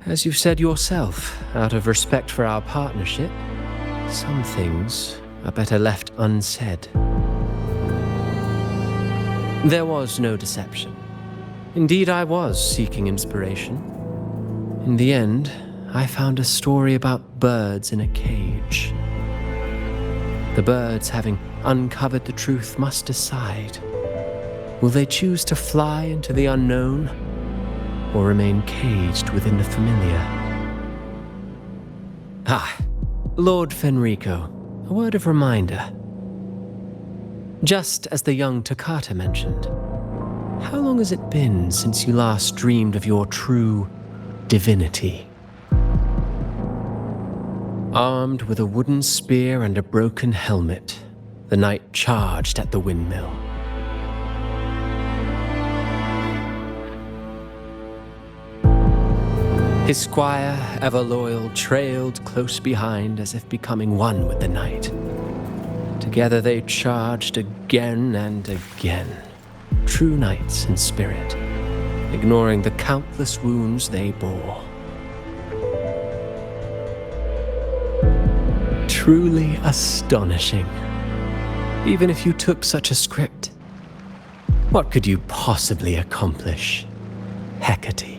As you've said yourself, out of respect for our partnership, some things are better left unsaid. There was no deception. Indeed, I was seeking inspiration. In the end, I found a story about birds in a cage. The birds, having uncovered the truth, must decide. Will they choose to fly into the unknown, or remain caged within the familiar? Ah, Lord Fenrico, a word of reminder. Just as the young Toccata mentioned, how long has it been since you last dreamed of your true divinity? Armed with a wooden spear and a broken helmet, the knight charged at the windmill. His squire, ever loyal, trailed close behind as if becoming one with the knight. Together they charged again and again, true knights in spirit, ignoring the countless wounds they bore. Truly astonishing. Even if you took such a script, what could you possibly accomplish, Hecate?